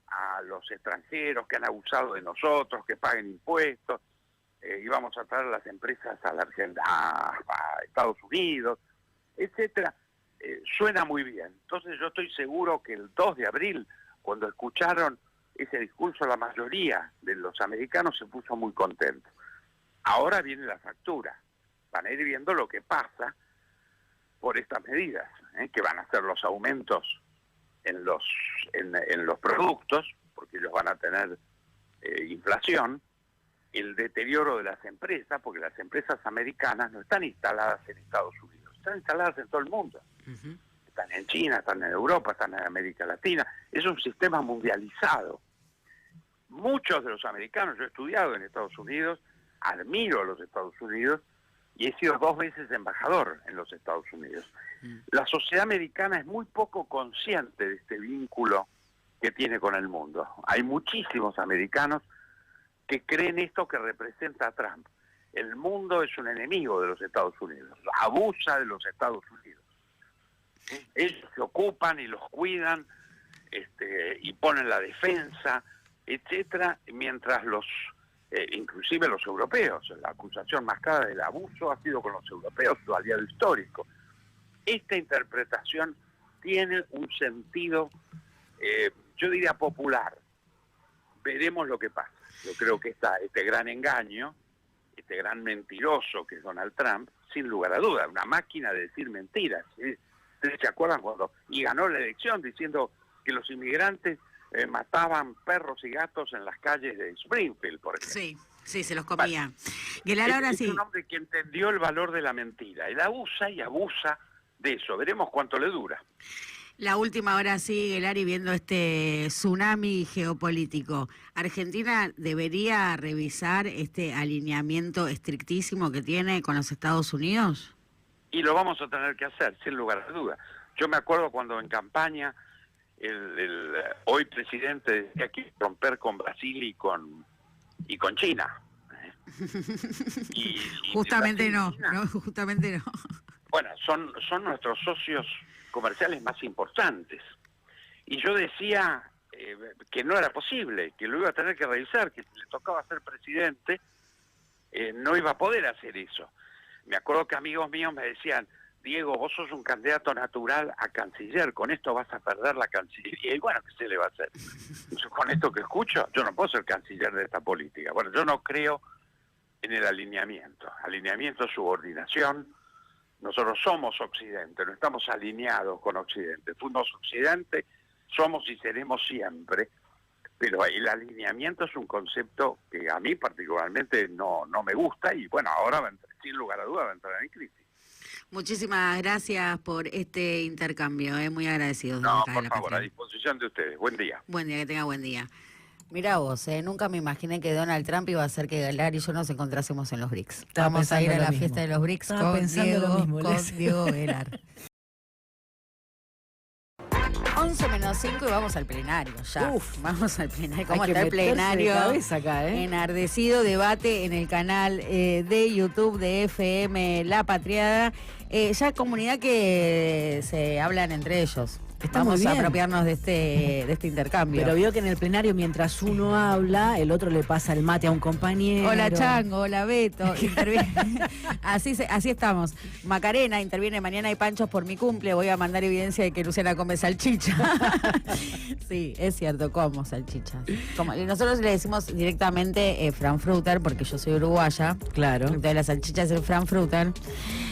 a los extranjeros que han abusado de nosotros, que paguen impuestos, y vamos a traer a las empresas a Estados Unidos, etcétera. Suena muy bien. Entonces yo estoy seguro que el 2 de abril, cuando escucharon ese discurso, la mayoría de los americanos se puso muy contento. Ahora viene la factura. Van a ir viendo lo que pasa por estas medidas, que van a ser los aumentos en los productos, porque ellos van a tener inflación, el deterioro de las empresas, porque las empresas americanas no están instaladas en Estados Unidos, están instaladas en todo el mundo. Están en China, están en Europa, están en América Latina. Es un sistema mundializado. Muchos de los americanos, yo he estudiado en Estados Unidos, admiro a los Estados Unidos y he sido 2 veces embajador en los Estados Unidos. La sociedad americana es muy poco consciente de este vínculo que tiene con el mundo. Hay muchísimos americanos que creen esto que representa a Trump. El mundo es un enemigo de los Estados Unidos, abusa de los Estados Unidos. Ellos se ocupan y los cuidan, y ponen la defensa, etcétera, mientras inclusive los europeos, la acusación más clara del abuso ha sido con los europeos, su aliado histórico. Esta interpretación tiene un sentido, yo diría popular. Veremos lo que pasa. Yo creo que este gran engaño, este gran mentiroso que es Donald Trump, sin lugar a dudas, una máquina de decir mentiras. ¿Ustedes se acuerdan cuando ganó la elección diciendo que los inmigrantes mataban perros y gatos en las calles de Springfield, por ejemplo? Sí, se los comía. Vale. Ahora Es sí. un hombre que entendió el valor de la mentira. Él abusa y abusa de eso. Veremos cuánto le dura. La última hora sí, Gelari, viendo este tsunami geopolítico. ¿Argentina debería revisar este alineamiento estrictísimo que tiene con los Estados Unidos? Y lo vamos a tener que hacer, sin lugar a dudas. Yo me acuerdo cuando en campaña el hoy presidente decía que romper con Brasil y con China. Y Justamente Brasil y China, no, justamente no. bueno, son nuestros socios comerciales más importantes. Y yo decía que no era posible, que lo iba a tener que revisar, que si le tocaba ser presidente, no iba a poder hacer eso. Me acuerdo que amigos míos me decían, Diego, vos sos un candidato natural a canciller, con esto vas a perder la cancillería. Y bueno, ¿qué se le va a hacer? Yo, con esto que escucho, yo no puedo ser canciller de esta política. Bueno, yo no creo en el alineamiento. Alineamiento, subordinación. Nosotros somos Occidente, no estamos alineados con Occidente. Fuimos Occidente, somos y seremos siempre. Pero el alineamiento es un concepto que a mí particularmente no me gusta y bueno, ahora sin lugar a dudas va a entrar en crisis. Muchísimas gracias por este intercambio, muy agradecidos. No, por favor, a disposición de ustedes. Buen día. Buen día, que tenga buen día. Mirá vos, nunca me imaginé que Donald Trump iba a hacer que Gelari y yo nos encontrásemos en los BRICS. Vamos a ir a la fiesta de los BRICS con Diego Velar. 11 menos 5 y vamos al plenario ya. Vamos al plenario. ¿Cómo está el plenario? Acá, Enardecido debate en el canal de YouTube de FM La Patriada. Ya comunidad que se hablan entre ellos. Vamos a apropiarnos de este intercambio. Pero vio que en el plenario, mientras uno habla, el otro le pasa el mate a un compañero. Hola Chango, hola Beto. Así estamos. Macarena interviene, mañana hay panchos por mi cumple, voy a mandar evidencia de que Luciana come salchicha. Sí, es cierto, como salchichas. Nosotros le decimos directamente Frankfurter, porque yo soy uruguaya. Claro. Entonces la salchicha es el Frankfurter.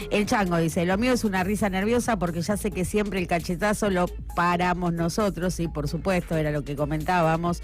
El Chango dice, lo mío es una risa nerviosa porque ya sé que siempre el cachetazo lo paramos nosotros, sí, por supuesto, era lo que comentábamos.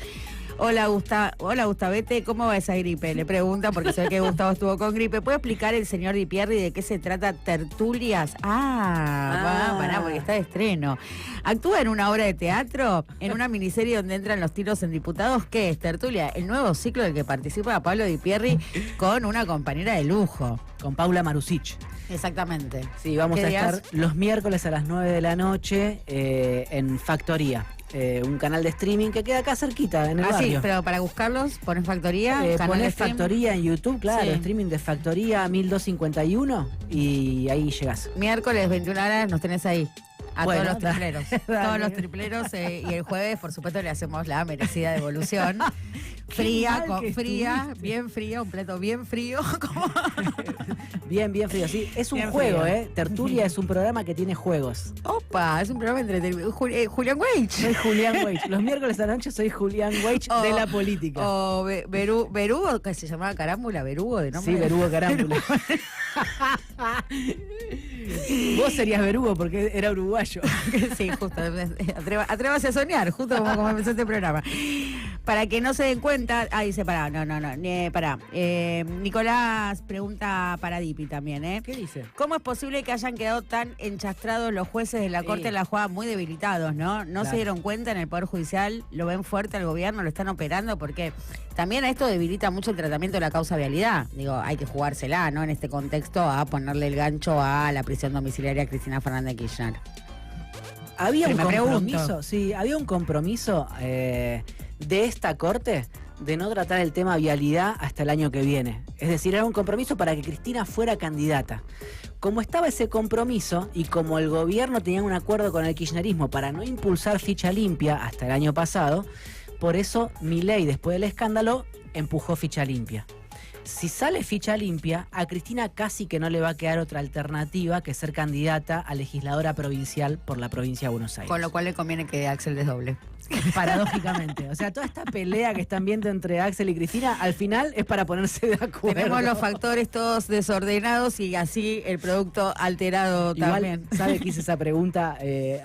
Hola, Gustavete, ¿cómo va esa gripe? Le pregunta, porque se ve que Gustavo estuvo con gripe. ¿Puede explicar el señor Di Pierri de qué se trata Tertulias? Pará, porque está de estreno. Actúa en una obra de teatro, en una miniserie donde entran los tiros en diputados. ¿Qué es Tertulia? El nuevo ciclo del que participa Pablo Di Pierri con una compañera de lujo. Con Paula Marusic. Exactamente. Sí, vamos a estar los miércoles a las 9 de la noche en Factoría. Un canal de streaming que queda acá cerquita, en el barrio. Sí, pero para buscarlos, pones Factoría. Pones Factoría en YouTube, claro, sí. Streaming de Factoría 1251 y ahí llegás. Miércoles 21 horas nos tenés ahí. Bueno, todos los tripleros. Todos los tripleros y el jueves, por supuesto, le hacemos la merecida devolución. Fría, bien fría, un plato bien frío. Bien frío, sí. Es un juego, Tertulia es un programa que tiene juegos. Opa, es un programa entretenido. Julián Weich. Soy Julián Weich. Los miércoles a la noche soy Julián Weich de la política. O Berugo, que se llamaba Carámbula, Berugo de nombre. Sí, Berugo Carámbula. Vos serías Berugo porque era uruguayo. Sí, justo. Atrévase a soñar, justo como empezó este programa. Para que no se den cuenta, dice, Nicolás pregunta para Dipi también, ¿Qué dice? ¿Cómo es posible que hayan quedado tan enchastrados los jueces de la Corte en la jugada, muy debilitados, ¿no? ¿No se dieron cuenta en el Poder Judicial? ¿Lo ven fuerte al gobierno? ¿Lo están operando? Porque también a esto debilita mucho el tratamiento de la causa vialidad. Digo, hay que jugársela, ¿no? En este contexto, a ponerle el gancho a la prisión domiciliaria a Cristina Fernández de Kirchner. Había un compromiso, había un compromiso de esta Corte de no tratar el tema vialidad hasta el año que viene. Es decir, era un compromiso para que Cristina fuera candidata. Como estaba ese compromiso y como el gobierno tenía un acuerdo con el kirchnerismo para no impulsar ficha limpia hasta el año pasado, por eso Milei, después del escándalo, empujó ficha limpia. si sale ficha limpia, a Cristina casi que no le va a quedar otra alternativa que ser candidata a legisladora provincial por la provincia de Buenos Aires. Con lo cual le conviene que Axel desdoble. Paradójicamente. O sea, toda esta pelea que están viendo entre Axel y Cristina, al final es para ponerse de acuerdo. Tenemos los factores todos desordenados y así el producto alterado Igual, también. ¿sabe que hice esa pregunta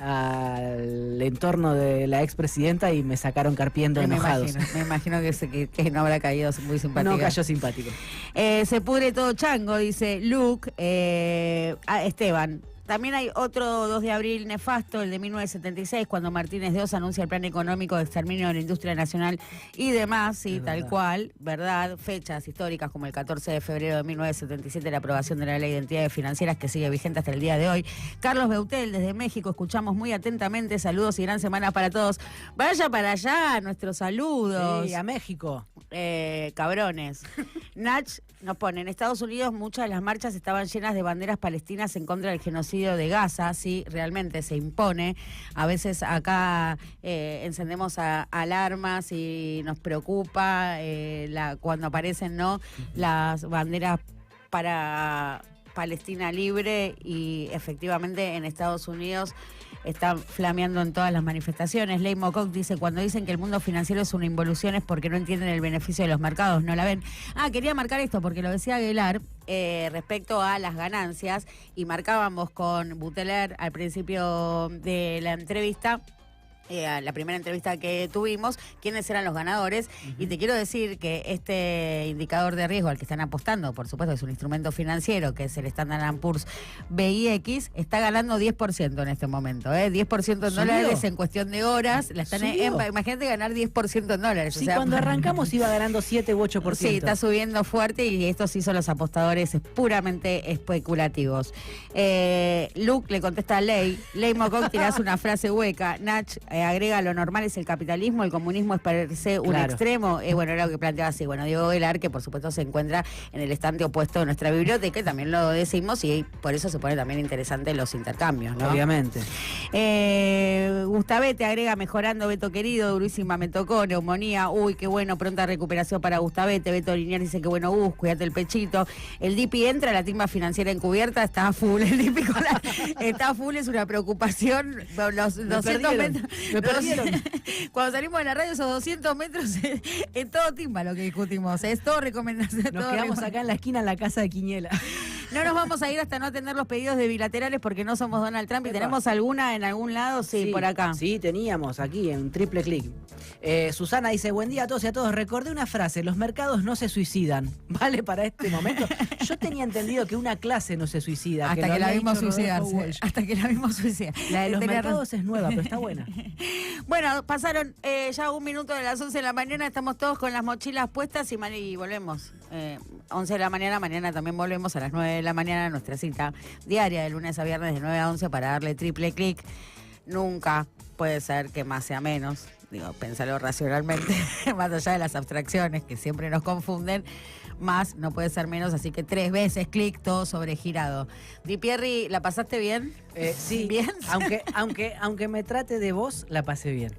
al entorno de la expresidenta y me sacaron carpiendo enojados? Me imagino que no habrá caído muy simpático. No cayó simpático. Se pudre todo chango, dice Luke. Esteban. También hay otro 2 de abril nefasto, el de 1976, cuando Martínez de Oz anuncia el plan económico de exterminio de la industria nacional y demás, sí, tal cual, ¿verdad? Fechas históricas como el 14 de febrero de 1977, la aprobación de la Ley de Entidades Financieras que sigue vigente hasta el día de hoy. Carlos Beutel, desde México, escuchamos muy atentamente, saludos y gran semana para todos. Vaya para allá, nuestros saludos. Sí, a México. Cabrones. Nach nos pone, en Estados Unidos muchas de las marchas estaban llenas de banderas palestinas en contra del genocidio de Gaza, sí, realmente se impone. A veces acá encendemos alarmas y nos preocupa cuando aparecen, ¿no?, las banderas para Palestina libre, y efectivamente en Estados Unidos están flameando en todas las manifestaciones. Ley Mococ dice, cuando dicen que el mundo financiero es una involución es porque no entienden el beneficio de los mercados, no la ven. Quería marcar esto porque lo decía Aguilar respecto a las ganancias, y marcábamos con Buteler al principio de la entrevista, la primera entrevista que tuvimos, quiénes eran los ganadores. Y te quiero decir que este indicador de riesgo al que están apostando, por supuesto es un instrumento financiero, que es el Standard & Poor's BIX, está ganando 10% en este momento, 10% en dólares en cuestión de horas. La están imagínate ganar 10% en dólares. Sí, cuando arrancamos iba ganando 7 u 8%. Sí, está subiendo fuerte, y estos sí son los apostadores puramente especulativos. Luke le contesta a Ley Mococ, tirás una frase hueca. Nach agrega, lo normal es el capitalismo, el comunismo es parecer un extremo. Bueno, era lo que planteaba así. Bueno, Diego Aguilar, que por supuesto se encuentra en el estante opuesto de nuestra biblioteca, también lo decimos, y por eso se pone también interesante los intercambios, ¿no? Obviamente. Gustavete agrega, mejorando, Beto querido, durísima me tocó, neumonía, uy, qué bueno, pronta recuperación para Gustavete. Beto Liniers dice que bueno, cuídate el pechito. El DIPI entra, la timba financiera encubierta, está full. El DIPI está full, es una preocupación. Los 200 metros. Me perdieron. Cuando salimos de la radio, esos 200 metros es todo timba lo que discutimos. Es todo recomendación. Nos quedamos acá en la esquina en la casa de Quiñela. No nos vamos a ir hasta no atender los pedidos de bilaterales porque no somos Donald Trump. ¿Y tenemos alguna en algún lado? Sí, por acá. Sí, teníamos aquí en Triple Click. Susana dice, buen día a todos y a todos. Recordé una frase, los mercados no se suicidan. ¿Vale para este momento? Yo tenía entendido que una clase no se suicida. Hasta que la vimos suicidarse. Hasta que la vimos suicidar. La de los mercados es nueva, pero está buena. Bueno, pasaron ya un minuto de las 11 de la mañana. Estamos todos con las mochilas puestas y volvemos. 11 de la mañana también volvemos a las 9 de la mañana, nuestra cita diaria de lunes a viernes de 9 a 11 para darle triple clic. Nunca puede ser que más sea menos, digo, pensarlo racionalmente, más allá de las abstracciones que siempre nos confunden, más no puede ser menos, así que 3 veces clic, todo sobregirado. Di Pierri, ¿la pasaste bien? Sí, ¿bien? Aunque me trate de vos, la pasé bien.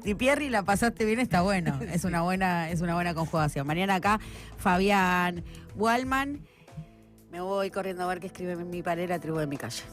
Di Pierri, ¿la pasaste bien? Está bueno, es una buena conjugación. Mañana acá, Fabián Walman. Me voy corriendo a ver qué escribe mi parera, tribu de mi calle.